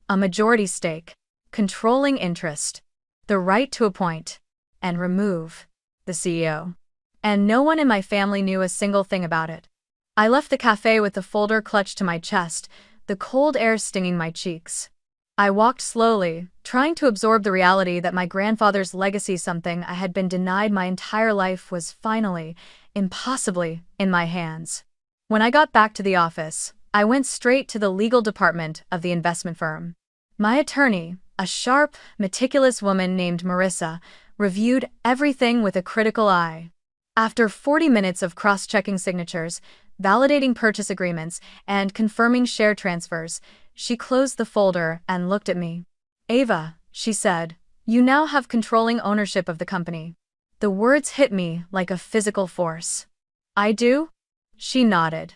A majority stake. Controlling interest. The right to appoint and remove the CEO. And no one in my family knew a single thing about it. I left the cafe with the folder clutched to my chest, the cold air stinging my cheeks. I walked slowly, trying to absorb the reality that my grandfather's legacy, something I had been denied my entire life, was finally, impossibly, in my hands. When I got back to the office, I went straight to the legal department of the investment firm. My attorney, a sharp, meticulous woman named Marissa, reviewed everything with a critical eye. After 40 minutes of cross-checking signatures, validating purchase agreements, and confirming share transfers, she closed the folder and looked at me. "Ava," she said, "you now have controlling ownership of the company." The words hit me like a physical force. "I do?" She nodded.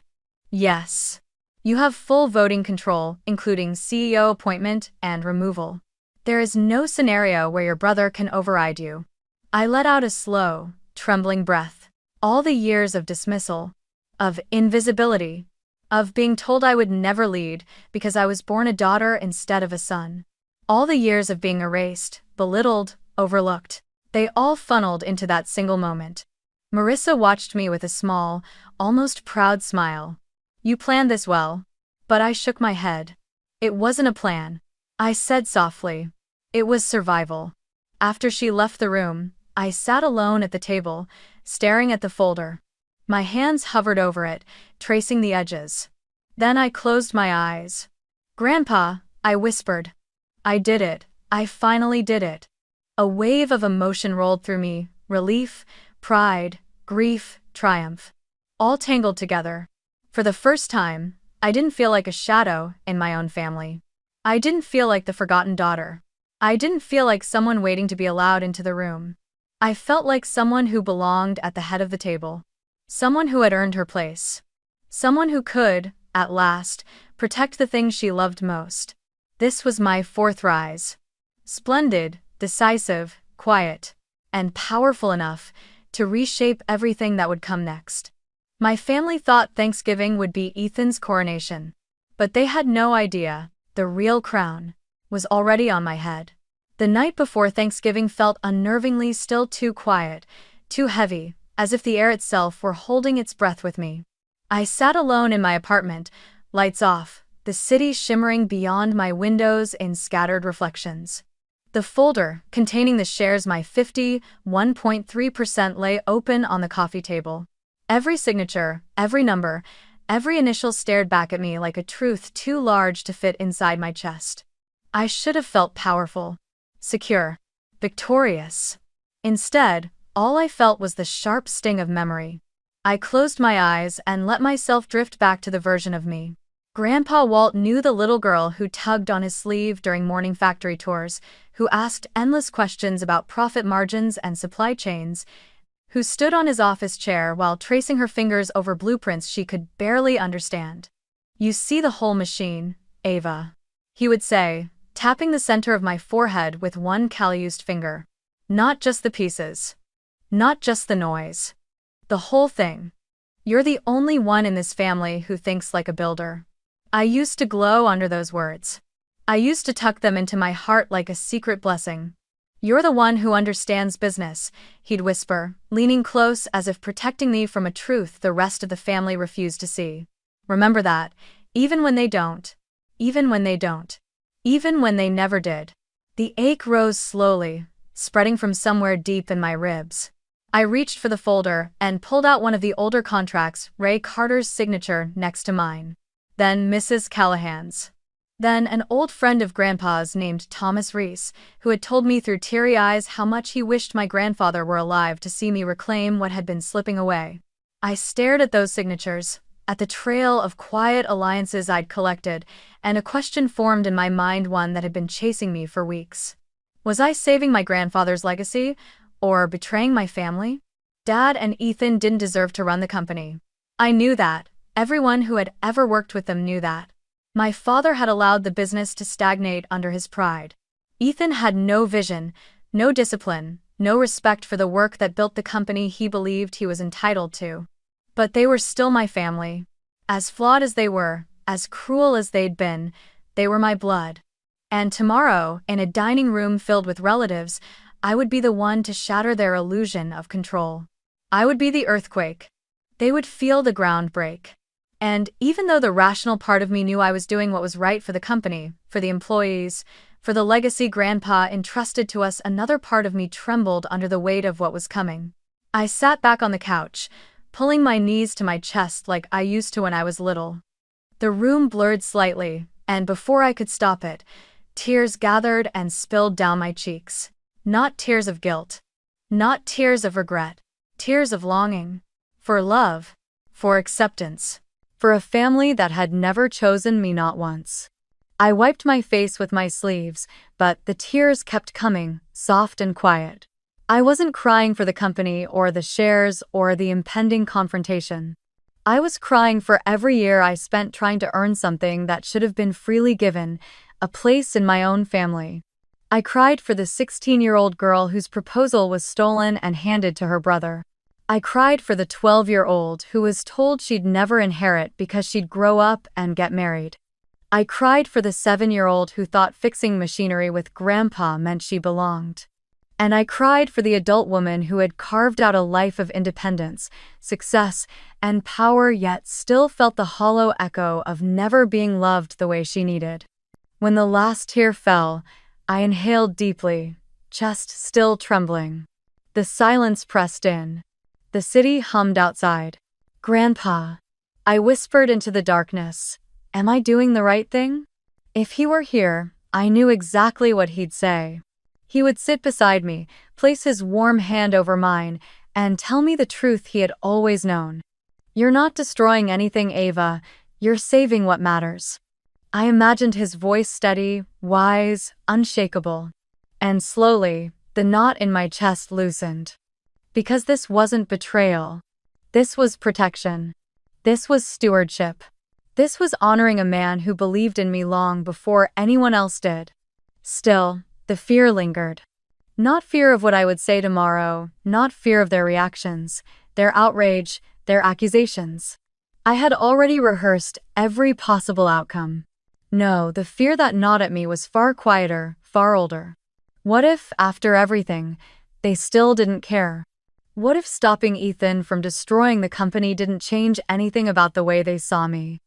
"Yes. You have full voting control, including CEO appointment and removal. There is no scenario where your brother can override you." I let out a slow, trembling breath. All the years of dismissal, of invisibility, of being told I would never lead because I was born a daughter instead of a son. All the years of being erased, belittled, overlooked. They all funneled into that single moment. Marissa watched me with a small, almost proud smile. You planned this well. But I shook my head. It wasn't a plan. I said softly. It was survival. After she left the room, I sat alone at the table, staring at the folder. My hands hovered over it, tracing the edges. Then I closed my eyes. Grandpa, I whispered. I did it. I finally did it. A wave of emotion rolled through me, relief, pride, grief, triumph. All tangled together. For the first time, I didn't feel like a shadow in my own family. I didn't feel like the forgotten daughter. I didn't feel like someone waiting to be allowed into the room. I felt like someone who belonged at the head of the table. Someone who had earned her place. Someone who could, at last, protect the things she loved most. This was my fourth rise. Splendid, decisive, quiet, and powerful enough to reshape everything that would come next. My family thought Thanksgiving would be Ethan's coronation. But they had no idea the real crown was already on my head. The night before Thanksgiving felt unnervingly still, too quiet, too heavy, as if the air itself were holding its breath with me. I sat alone in my apartment, lights off, the city shimmering beyond my windows in scattered reflections. The folder, containing the shares my 51.3% lay open on the coffee table. Every signature, every number, every initial stared back at me like a truth too large to fit inside my chest. I should have felt powerful, secure, victorious. Instead, all I felt was the sharp sting of memory. I closed my eyes and let myself drift back to the version of me. Grandpa Walt knew the little girl who tugged on his sleeve during morning factory tours, who asked endless questions about profit margins and supply chains, who stood on his office chair while tracing her fingers over blueprints she could barely understand. You see the whole machine, Ava, he would say, tapping the center of my forehead with one calloused finger. Not just the pieces. Not just the noise. The whole thing. You're the only one in this family who thinks like a builder. I used to glow under those words. I used to tuck them into my heart like a secret blessing. You're the one who understands business, he'd whisper, leaning close as if protecting me from a truth the rest of the family refused to see. Remember that, even when they don't. Even when they don't. Even when they never did. The ache rose slowly, spreading from somewhere deep in my ribs. I reached for the folder and pulled out one of the older contracts, Ray Carter's signature next to mine. Then Mrs. Callahan's. Then an old friend of Grandpa's named Thomas Reese, who had told me through teary eyes how much he wished my grandfather were alive to see me reclaim what had been slipping away. I stared at those signatures, at the trail of quiet alliances I'd collected, and a question formed in my mind, one that had been chasing me for weeks. Was I saving my grandfather's legacy, or betraying my family? Dad and Ethan didn't deserve to run the company. I knew that. Everyone who had ever worked with them knew that. My father had allowed the business to stagnate under his pride. Ethan had no vision, no discipline, no respect for the work that built the company he believed he was entitled to. But they were still my family. As flawed as they were, as cruel as they'd been, they were my blood. And tomorrow, in a dining room filled with relatives, I would be the one to shatter their illusion of control. I would be the earthquake. They would feel the ground break. And even though the rational part of me knew I was doing what was right for the company, for the employees, for the legacy Grandpa entrusted to us, another part of me trembled under the weight of what was coming. I sat back on the couch, pulling my knees to my chest like I used to when I was little. The room blurred slightly, and before I could stop it, tears gathered and spilled down my cheeks. Not tears of guilt. Not tears of regret. Tears of longing. For love. For acceptance. For a family that had never chosen me, not once. I wiped my face with my sleeves, but the tears kept coming, soft and quiet. I wasn't crying for the company or the shares or the impending confrontation. I was crying for every year I spent trying to earn something that should have been freely given, a place in my own family. I cried for the 16-year-old girl whose proposal was stolen and handed to her brother. I cried for the 12-year-old who was told she'd never inherit because she'd grow up and get married. I cried for the 7-year-old who thought fixing machinery with grandpa meant she belonged. And I cried for the adult woman who had carved out a life of independence, success, and power yet still felt the hollow echo of never being loved the way she needed. When the last tear fell, I inhaled deeply, chest still trembling. The silence pressed in. The city hummed outside. "Grandpa," I whispered into the darkness, "am I doing the right thing?" If he were here, I knew exactly what he'd say. He would sit beside me, place his warm hand over mine, and tell me the truth he had always known. "You're not destroying anything, Ava. You're saving what matters." I imagined his voice steady, wise, unshakable. And slowly, the knot in my chest loosened. Because this wasn't betrayal. This was protection. This was stewardship. This was honoring a man who believed in me long before anyone else did. Still, the fear lingered. Not fear of what I would say tomorrow, not fear of their reactions, their outrage, their accusations. I had already rehearsed every possible outcome. No, the fear that gnawed at me was far quieter, far older. What if, after everything, they still didn't care? What if stopping Ethan from destroying the company didn't change anything about the way they saw me?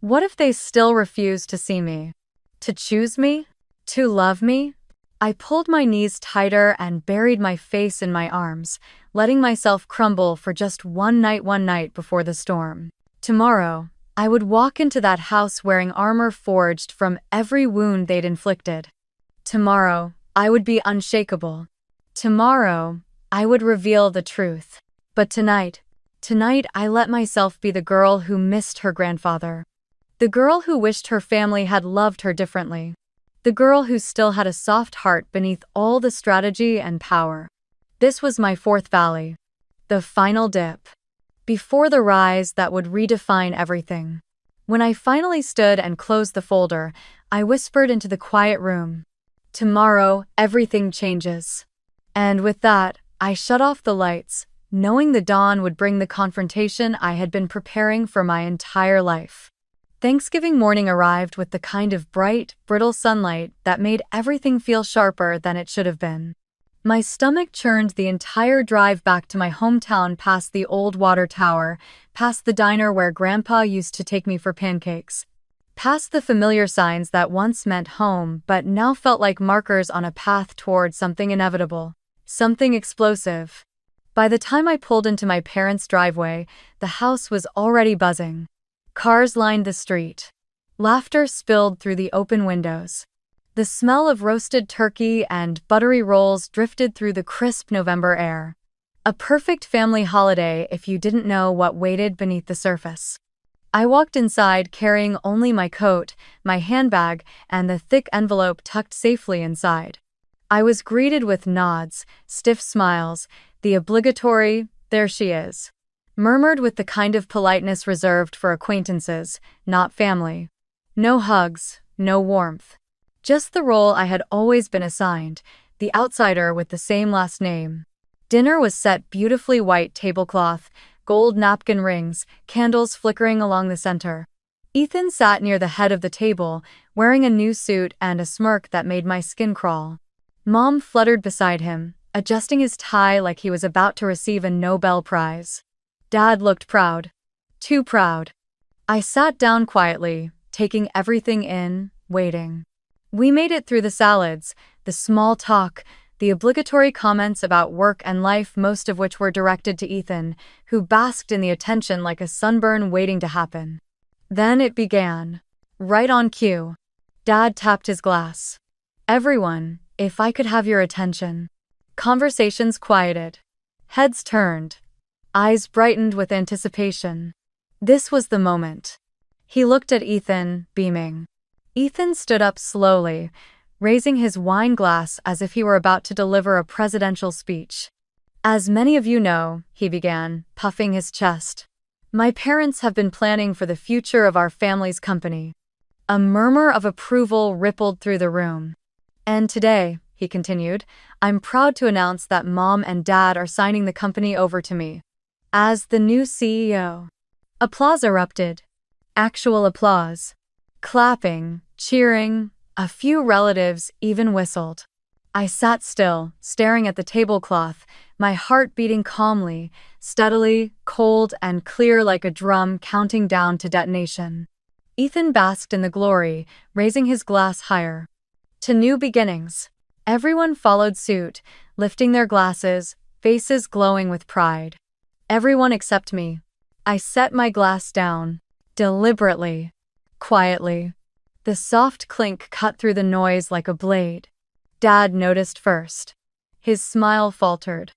What if they still refused to see me? To choose me? To love me? I pulled my knees tighter and buried my face in my arms, letting myself crumble for just one night before the storm. Tomorrow, I would walk into that house wearing armor forged from every wound they'd inflicted. Tomorrow, I would be unshakable. Tomorrow, I would reveal the truth. But tonight I let myself be the girl who missed her grandfather. The girl who wished her family had loved her differently. The girl who still had a soft heart beneath all the strategy and power. This was my fourth valley. The final dip. Before the rise that would redefine everything. When I finally stood and closed the folder, I whispered into the quiet room. "Tomorrow, everything changes." And with that, I shut off the lights, knowing the dawn would bring the confrontation I had been preparing for my entire life. Thanksgiving morning arrived with the kind of bright, brittle sunlight that made everything feel sharper than it should have been. My stomach churned the entire drive back to my hometown, past the old water tower, past the diner where Grandpa used to take me for pancakes, past the familiar signs that once meant home but now felt like markers on a path toward something inevitable, something explosive. By the time I pulled into my parents' driveway, the house was already buzzing. Cars lined the street. Laughter spilled through the open windows. The smell of roasted turkey and buttery rolls drifted through the crisp November air. A perfect family holiday if you didn't know what waited beneath the surface. I walked inside carrying only my coat, my handbag, and the thick envelope tucked safely inside. I was greeted with nods, stiff smiles, the obligatory, "There she is," murmured with the kind of politeness reserved for acquaintances, not family. No hugs, no warmth. Just the role I had always been assigned, the outsider with the same last name. Dinner was set beautifully, white tablecloth, gold napkin rings, candles flickering along the center. Ethan sat near the head of the table, wearing a new suit and a smirk that made my skin crawl. Mom fluttered beside him, adjusting his tie like he was about to receive a Nobel Prize. Dad looked proud. Too proud. I sat down quietly, taking everything in, waiting. We made it through the salads, the small talk, the obligatory comments about work and life, most of which were directed to Ethan, who basked in the attention like a sunburn waiting to happen. Then it began. Right on cue. Dad tapped his glass. "Everyone, if I could have your attention." Conversations quieted. Heads turned. Eyes brightened with anticipation. This was the moment. He looked at Ethan, beaming. Ethan stood up slowly, raising his wine glass as if he were about to deliver a presidential speech. "As many of you know," he began, puffing his chest, "my parents have been planning for the future of our family's company." A murmur of approval rippled through the room. "And today," he continued, "I'm proud to announce that Mom and Dad are signing the company over to me as the new CEO." Applause erupted. Actual applause. Clapping, cheering, a few relatives even whistled. I sat still, staring at the tablecloth, my heart beating calmly, steadily, cold and clear like a drum counting down to detonation. Ethan basked in the glory, raising his glass higher. To new beginnings. Everyone followed suit, lifting their glasses, faces glowing with pride. Everyone except me. I set my glass down, deliberately, quietly. The soft clink cut through the noise like a blade. Dad noticed first. His smile faltered.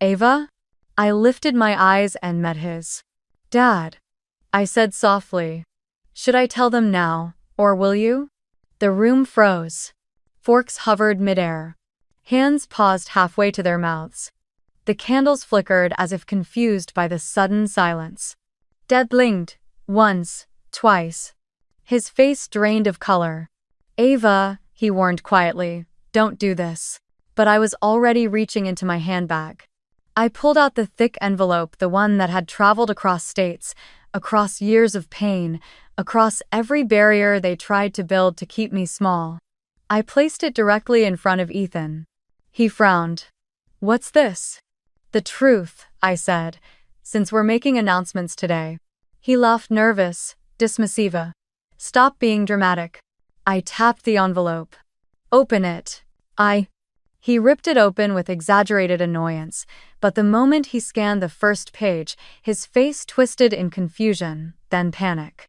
"Ava?" I lifted my eyes and met his. "Dad," I said softly. "Should I tell them now, or will you?" The room froze. Forks hovered midair. Hands paused halfway to their mouths. The candles flickered as if confused by the sudden silence. Dad blinked, once, twice. His face drained of color. "Ava," he warned quietly, "don't do this." But I was already reaching into my handbag. I pulled out the thick envelope, the one that had traveled across states, across years of pain, across every barrier they tried to build to keep me small. I placed it directly in front of Ethan. He frowned. "What's this?" "The truth," I said, "since we're making announcements today." He laughed, nervous, dismissive. "Stop being dramatic." I tapped the envelope. "Open it." He ripped it open with exaggerated annoyance, but the moment he scanned the first page, his face twisted in confusion, then panic.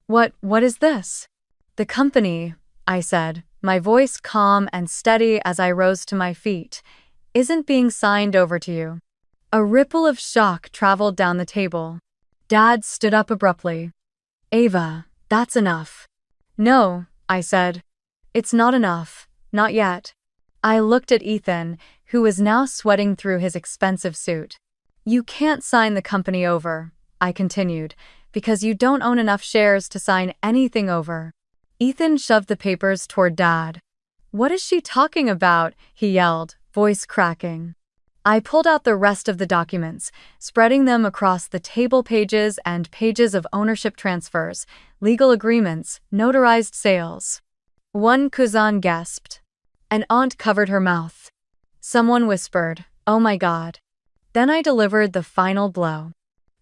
What is this?" "The company," I said, my voice calm and steady as I rose to my feet, "isn't being signed over to you." A ripple of shock traveled down the table. Dad stood up abruptly. "Ava, that's enough." "No," I said. "It's not enough, not yet." I looked at Ethan, who was now sweating through his expensive suit. "You can't sign the company over," I continued, "because you don't own enough shares to sign anything over." Ethan shoved the papers toward Dad. "What is she talking about?" he yelled, voice cracking. I pulled out the rest of the documents, spreading them across the table, pages and pages of ownership transfers, legal agreements, notarized sales. One cousin gasped. An aunt covered her mouth. Someone whispered, "Oh my God." Then I delivered the final blow.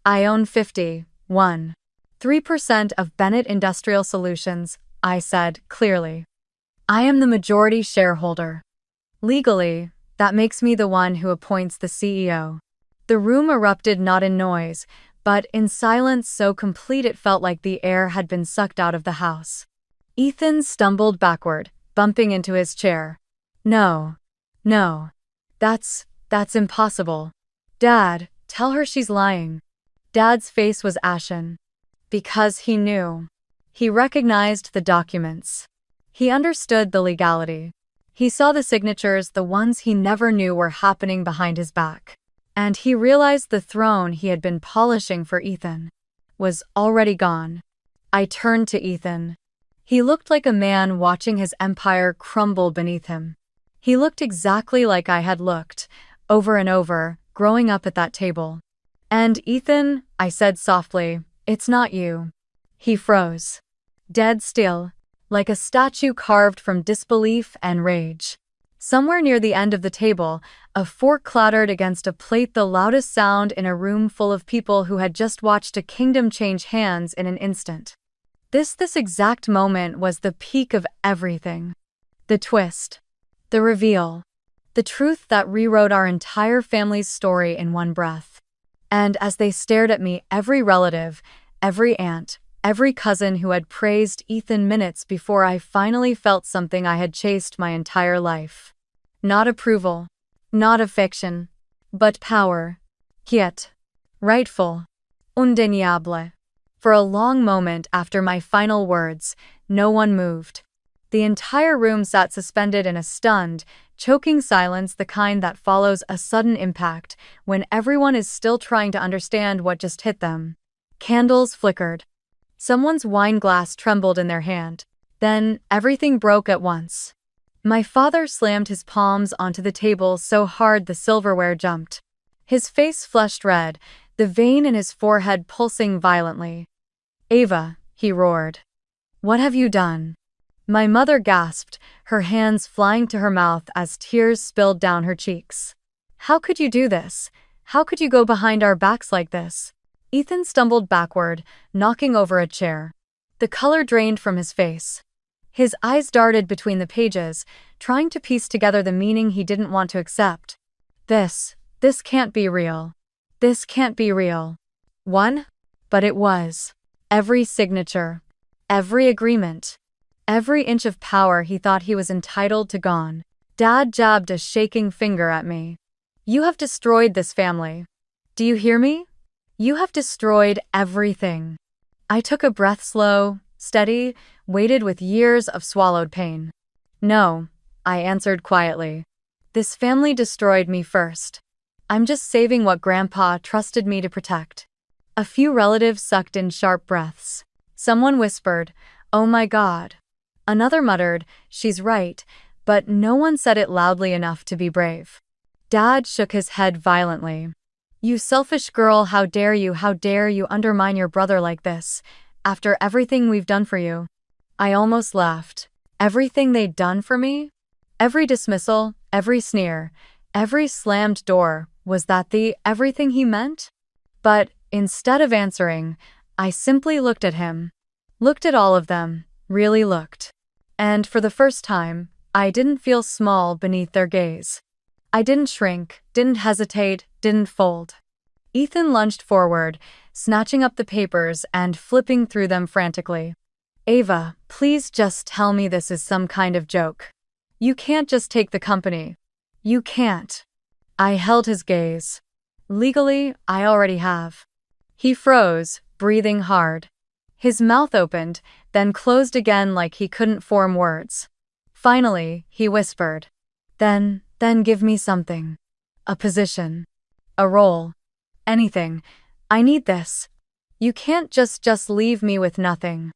"I own 51.3% of Bennett Industrial Solutions," I said, clearly. "I am the majority shareholder. Legally, that makes me the one who appoints the CEO." The room erupted, not in noise, but in silence so complete it felt like the air had been sucked out of the house. Ethan stumbled backward, bumping into his chair. No, that's impossible." "Dad, tell her she's lying." Dad's face was ashen. Because he knew. He recognized the documents. He understood the legality. He saw the signatures, the ones he never knew were happening behind his back. And he realized the throne he had been polishing for Ethan was already gone. I turned to Ethan. He looked like a man watching his empire crumble beneath him. He looked exactly like I had looked, over and over, growing up at that table. "And Ethan," I said softly, "it's not you." He froze. Dead still, like a statue carved from disbelief and rage. Somewhere near the end of the table, a fork clattered against a plate, the loudest sound in a room full of people who had just watched a kingdom change hands in an instant. This exact moment was the peak of everything. The twist. The reveal. The truth that rewrote our entire family's story in one breath. And as they stared at me, every relative, every aunt, every cousin who had praised Ethan minutes before, I finally felt something I had chased my entire life. Not approval. Not affection. But power. Quiet. Rightful. Undeniable. For a long moment after my final words, no one moved. The entire room sat suspended in a stunned, choking silence, the kind that follows a sudden impact when everyone is still trying to understand what just hit them. Candles flickered. Someone's wine glass trembled in their hand. Then everything broke at once. My father slammed his palms onto the table so hard the silverware jumped. His face flushed red, the vein in his forehead pulsing violently. "Ava," he roared. "What have you done?" My mother gasped, her hands flying to her mouth as tears spilled down her cheeks. "How could you do this? How could you go behind our backs like this?" Ethan stumbled backward, knocking over a chair. The color drained from his face. His eyes darted between the pages, trying to piece together the meaning he didn't want to accept. This can't be real. This can't be real. But it was. Every signature, every agreement, every inch of power he thought he was entitled to gone. Dad jabbed a shaking finger at me. "You have destroyed this family. Do you hear me? You have destroyed everything." I took a breath, slow, steady, weighted with years of swallowed pain. "No," I answered quietly. "This family destroyed me first. I'm just saving what Grandpa trusted me to protect." A few relatives sucked in sharp breaths. Someone whispered, "Oh my God." Another muttered, "She's right," but no one said it loudly enough to be brave. Dad shook his head violently. "You selfish girl, how dare you undermine your brother like this, after everything we've done for you." I almost laughed. Everything they'd done for me? Every dismissal, every sneer, every slammed door, was that the everything he meant? But instead of answering, I simply looked at him. Looked at all of them, really looked. And for the first time, I didn't feel small beneath their gaze. I didn't shrink, didn't hesitate, didn't fold. Ethan lunged forward, snatching up the papers and flipping through them frantically. "Ava, please just tell me this is some kind of joke. You can't just take the company. You can't." I held his gaze. "Legally, I already have." He froze, breathing hard. His mouth opened, then closed again like he couldn't form words. Finally, he whispered, Then give me something. A position. A role. Anything. I need this. You can't just leave me with nothing."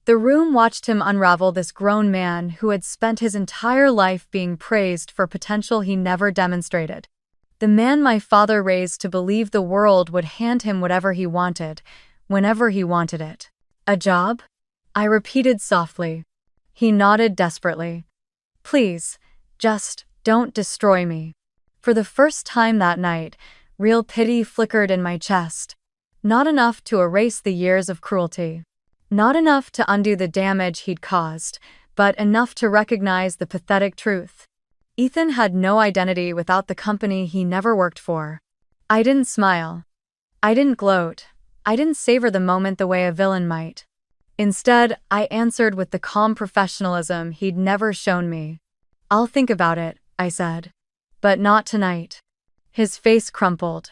The room watched him unravel this grown man who had spent his entire life being praised for potential he never demonstrated. The man my father raised to believe the world would hand him whatever he wanted, whenever he wanted it. "A job?" I repeated softly. He nodded desperately. "Please, just don't destroy me." For the first time that night, real pity flickered in my chest. Not enough to erase the years of cruelty. Not enough to undo the damage he'd caused, but enough to recognize the pathetic truth. Ethan had no identity without the company he never worked for. I didn't smile. I didn't gloat. I didn't savor the moment the way a villain might. Instead, I answered with the calm professionalism he'd never shown me. "I'll think about it," I said. "But not tonight." His face crumpled.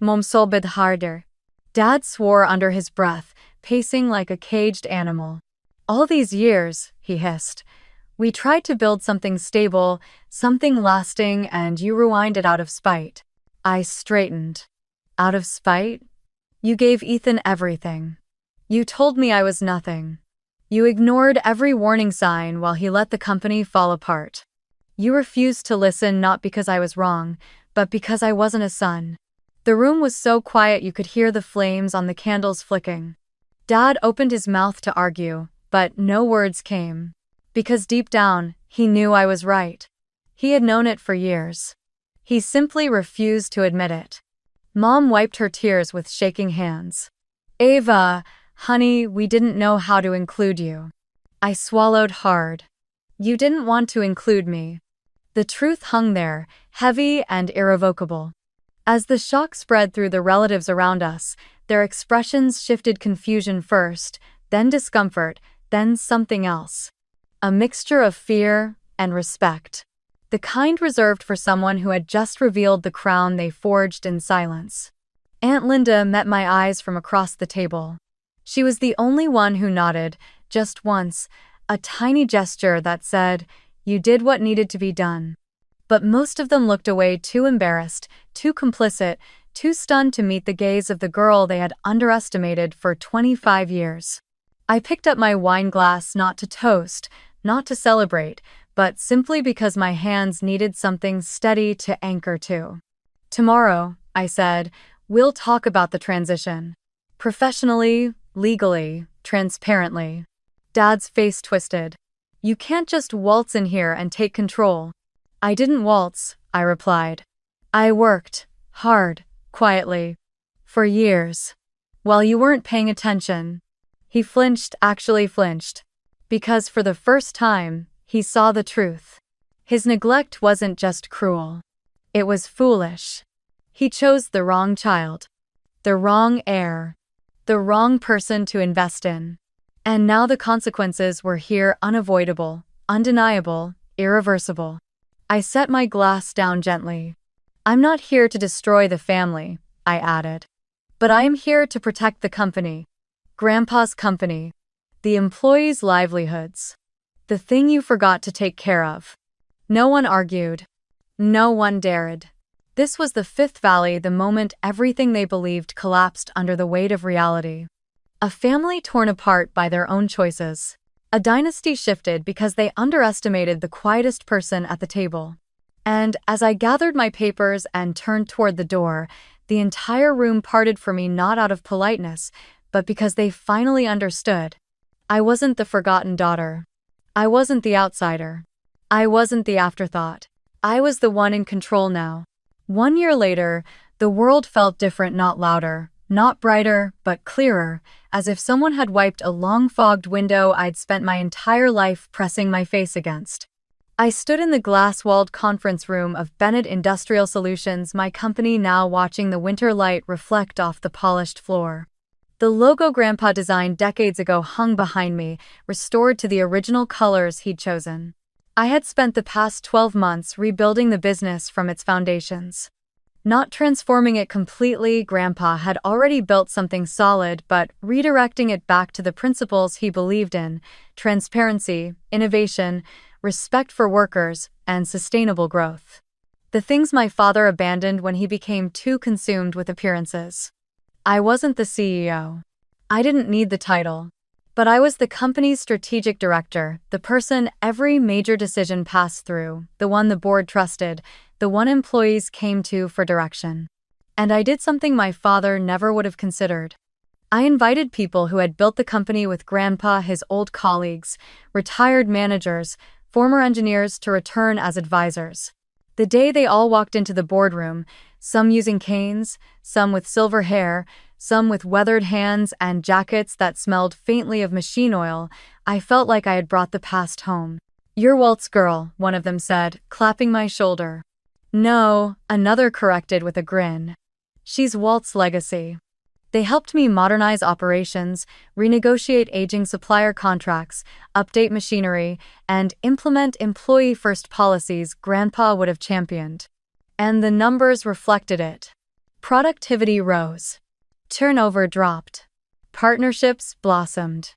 "Mom sobbed harder." Dad swore under his breath, pacing like a caged animal. "All these years," he hissed, "we tried to build something stable, something lasting, and you ruined it out of spite." I straightened. "Out of spite? You gave Ethan everything. You told me I was nothing. You ignored every warning sign while he let the company fall apart. You refused to listen not because I was wrong, but because I wasn't a son." The room was so quiet you could hear the flames on the candles flicking. Dad opened his mouth to argue, but no words came. Because deep down, he knew I was right. He had known it for years. He simply refused to admit it. Mom wiped her tears with shaking hands. "Ava, honey, we didn't know how to include you." I swallowed hard. "You didn't want to include me." The truth hung there, heavy and irrevocable. As the shock spread through the relatives around us, their expressions shifted: confusion first, then discomfort, then something else. A mixture of fear and respect. The kind reserved for someone who had just revealed the crown they forged in silence. Aunt Linda met my eyes from across the table. She was the only one who nodded, just once, a tiny gesture that said, "You did what needed to be done." But most of them looked away, too embarrassed, too complicit, too stunned to meet the gaze of the girl they had underestimated for 25 years. I picked up my wine glass not to toast, not to celebrate, but simply because my hands needed something steady to anchor to. Tomorrow, I said, we'll talk about the transition. Professionally, legally, transparently. Dad's face twisted. You can't just waltz in here and take control. I didn't waltz, I replied. I worked, hard, quietly. For years. While you weren't paying attention. He flinched, actually flinched. Because for the first time, he saw the truth. His neglect wasn't just cruel. It was foolish. He chose the wrong child. The wrong heir. The wrong person to invest in. And now the consequences were here, unavoidable, undeniable, irreversible. I set my glass down gently. I'm not here to destroy the family, I added. But I am here to protect the company. Grandpa's company. The employees' livelihoods. The thing you forgot to take care of. No one argued. No one dared. This was the Fifth Valley, the moment everything they believed collapsed under the weight of reality. A family torn apart by their own choices. A dynasty shifted because they underestimated the quietest person at the table. And as I gathered my papers and turned toward the door, the entire room parted for me, not out of politeness, but because they finally understood. I wasn't the forgotten daughter. I wasn't the outsider. I wasn't the afterthought. I was the one in control now. 1 year later, the world felt different, not louder, not brighter, but clearer, as if someone had wiped a long fogged window I'd spent my entire life pressing my face against. I stood in the glass-walled conference room of Bennett Industrial Solutions, my company, now watching the winter light reflect off the polished floor. The logo Grandpa designed decades ago hung behind me, restored to the original colors he'd chosen. I had spent the past 12 months rebuilding the business from its foundations. Not transforming it completely, Grandpa had already built something solid, but redirecting it back to the principles he believed in: transparency, innovation, respect for workers, and sustainable growth. The things my father abandoned when he became too consumed with appearances. I wasn't the CEO. I didn't need the title. But I was the company's strategic director, the person every major decision passed through, the one the board trusted, the one employees came to for direction. And I did something my father never would have considered. I invited people who had built the company with Grandpa, his old colleagues, retired managers, former engineers, to return as advisors. The day they all walked into the boardroom, some using canes, some with silver hair, some with weathered hands and jackets that smelled faintly of machine oil, I felt like I had brought the past home. "You're Walt's girl," one of them said, clapping my shoulder. "No," another corrected with a grin. "She's Walt's legacy." They helped me modernize operations, renegotiate aging supplier contracts, update machinery, and implement employee-first policies Grandpa would have championed. And the numbers reflected it. Productivity rose. Turnover dropped. Partnerships blossomed.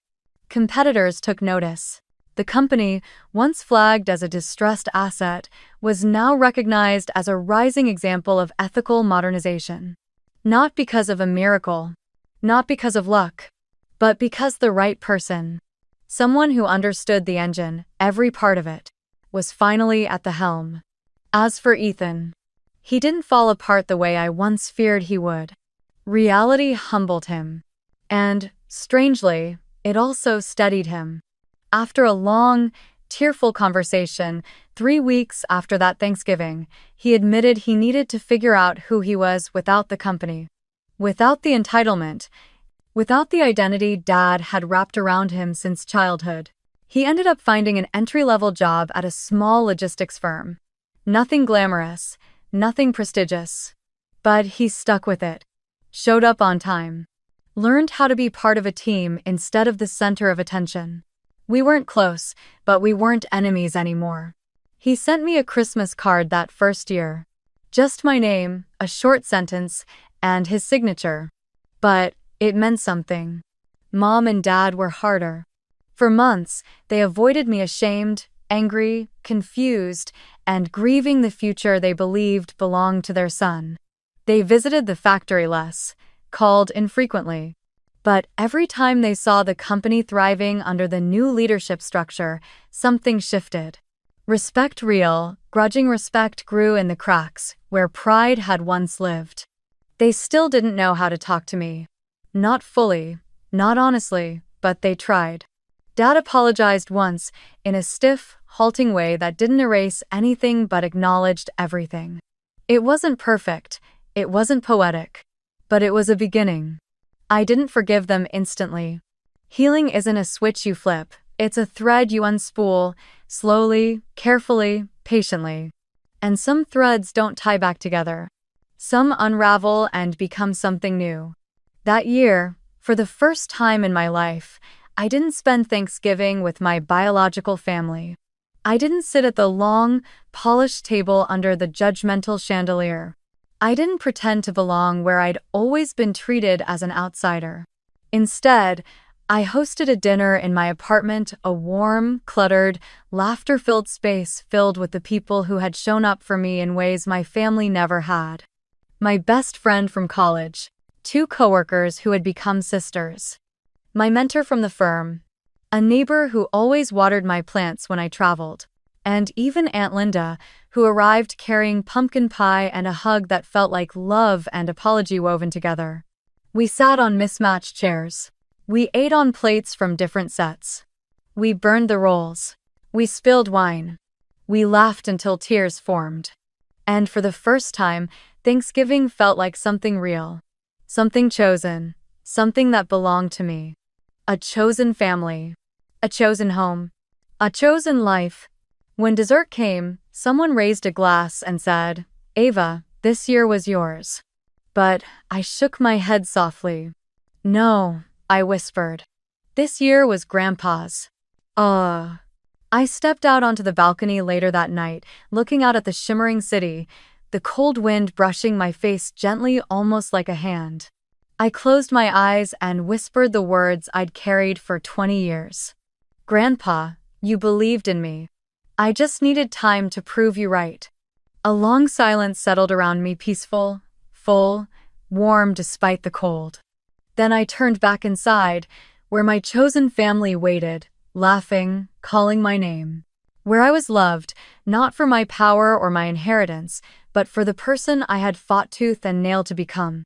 Competitors took notice. The company, once flagged as a distressed asset, was now recognized as a rising example of ethical modernization. Not because of a miracle, not because of luck, but because the right person, someone who understood the engine, every part of it, was finally at the helm. As for Ethan, he didn't fall apart the way I once feared he would. Reality humbled him. And, strangely, it also steadied him. After a long, tearful conversation, 3 weeks after that Thanksgiving, he admitted he needed to figure out who he was without the company. Without the entitlement. Without the identity Dad had wrapped around him since childhood. He ended up finding an entry-level job at a small logistics firm. Nothing glamorous, nothing prestigious. But he stuck with it. Showed up on time. Learned how to be part of a team instead of the center of attention. We weren't close, but we weren't enemies anymore. He sent me a Christmas card that first year. Just my name, a short sentence, and his signature. But it meant something. Mom and Dad were harder. For months, they avoided me, ashamed, angry, confused, and grieving the future they believed belonged to their son. They visited the factory less, called infrequently. But every time they saw the company thriving under the new leadership structure, something shifted. Respect real, grudging respect grew in the cracks, where pride had once lived. They still didn't know how to talk to me. Not fully, not honestly, but they tried. Dad apologized once, in a stiff, halting way that didn't erase anything but acknowledged everything. It wasn't perfect, it wasn't poetic, but it was a beginning. I didn't forgive them instantly. Healing isn't a switch you flip, it's a thread you unspool, slowly, carefully, patiently. And some threads don't tie back together. Some unravel and become something new. That year, for the first time in my life, I didn't spend Thanksgiving with my biological family. I didn't sit at the long, polished table under the judgmental chandelier. I didn't pretend to belong where I'd always been treated as an outsider. Instead, I hosted a dinner in my apartment, a warm, cluttered, laughter-filled space filled with the people who had shown up for me in ways my family never had. My best friend from college, 2 coworkers who had become sisters, my mentor from the firm, a neighbor who always watered my plants when I traveled, and even Aunt Linda, who arrived carrying pumpkin pie and a hug that felt like love and apology woven together. We sat on mismatched chairs. We ate on plates from different sets. We burned the rolls. We spilled wine. We laughed until tears formed. And for the first time, Thanksgiving felt like something real. Something chosen. Something that belonged to me. A chosen family. A chosen home. A chosen life. When dessert came, someone raised a glass and said, "Ava, this year was yours." But I shook my head softly. "No," I whispered. "This year was Grandpa's." I stepped out onto the balcony later that night, looking out at the shimmering city, the cold wind brushing my face gently, almost like a hand. I closed my eyes and whispered the words I'd carried for 20 years. "Grandpa, you believed in me. I just needed time to prove you right." A long silence settled around me, peaceful, full, warm despite the cold. Then I turned back inside, where my chosen family waited, laughing, calling my name. Where I was loved, not for my power or my inheritance, but for the person I had fought tooth and nail to become.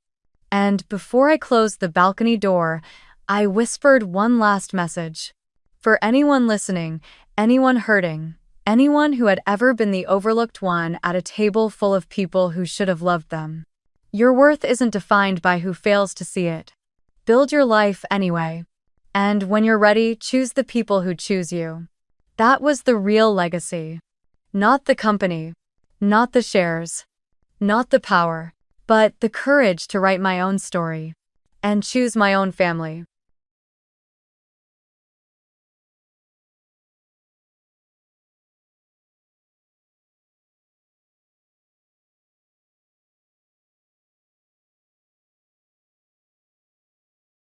And before I closed the balcony door, I whispered one last message. For anyone listening, anyone hurting, anyone who had ever been the overlooked one at a table full of people who should have loved them. Your worth isn't defined by who fails to see it. Build your life anyway. And when you're ready, choose the people who choose you. That was the real legacy. Not the company. Not the shares. Not the power. But the courage to write my own story. And choose my own family.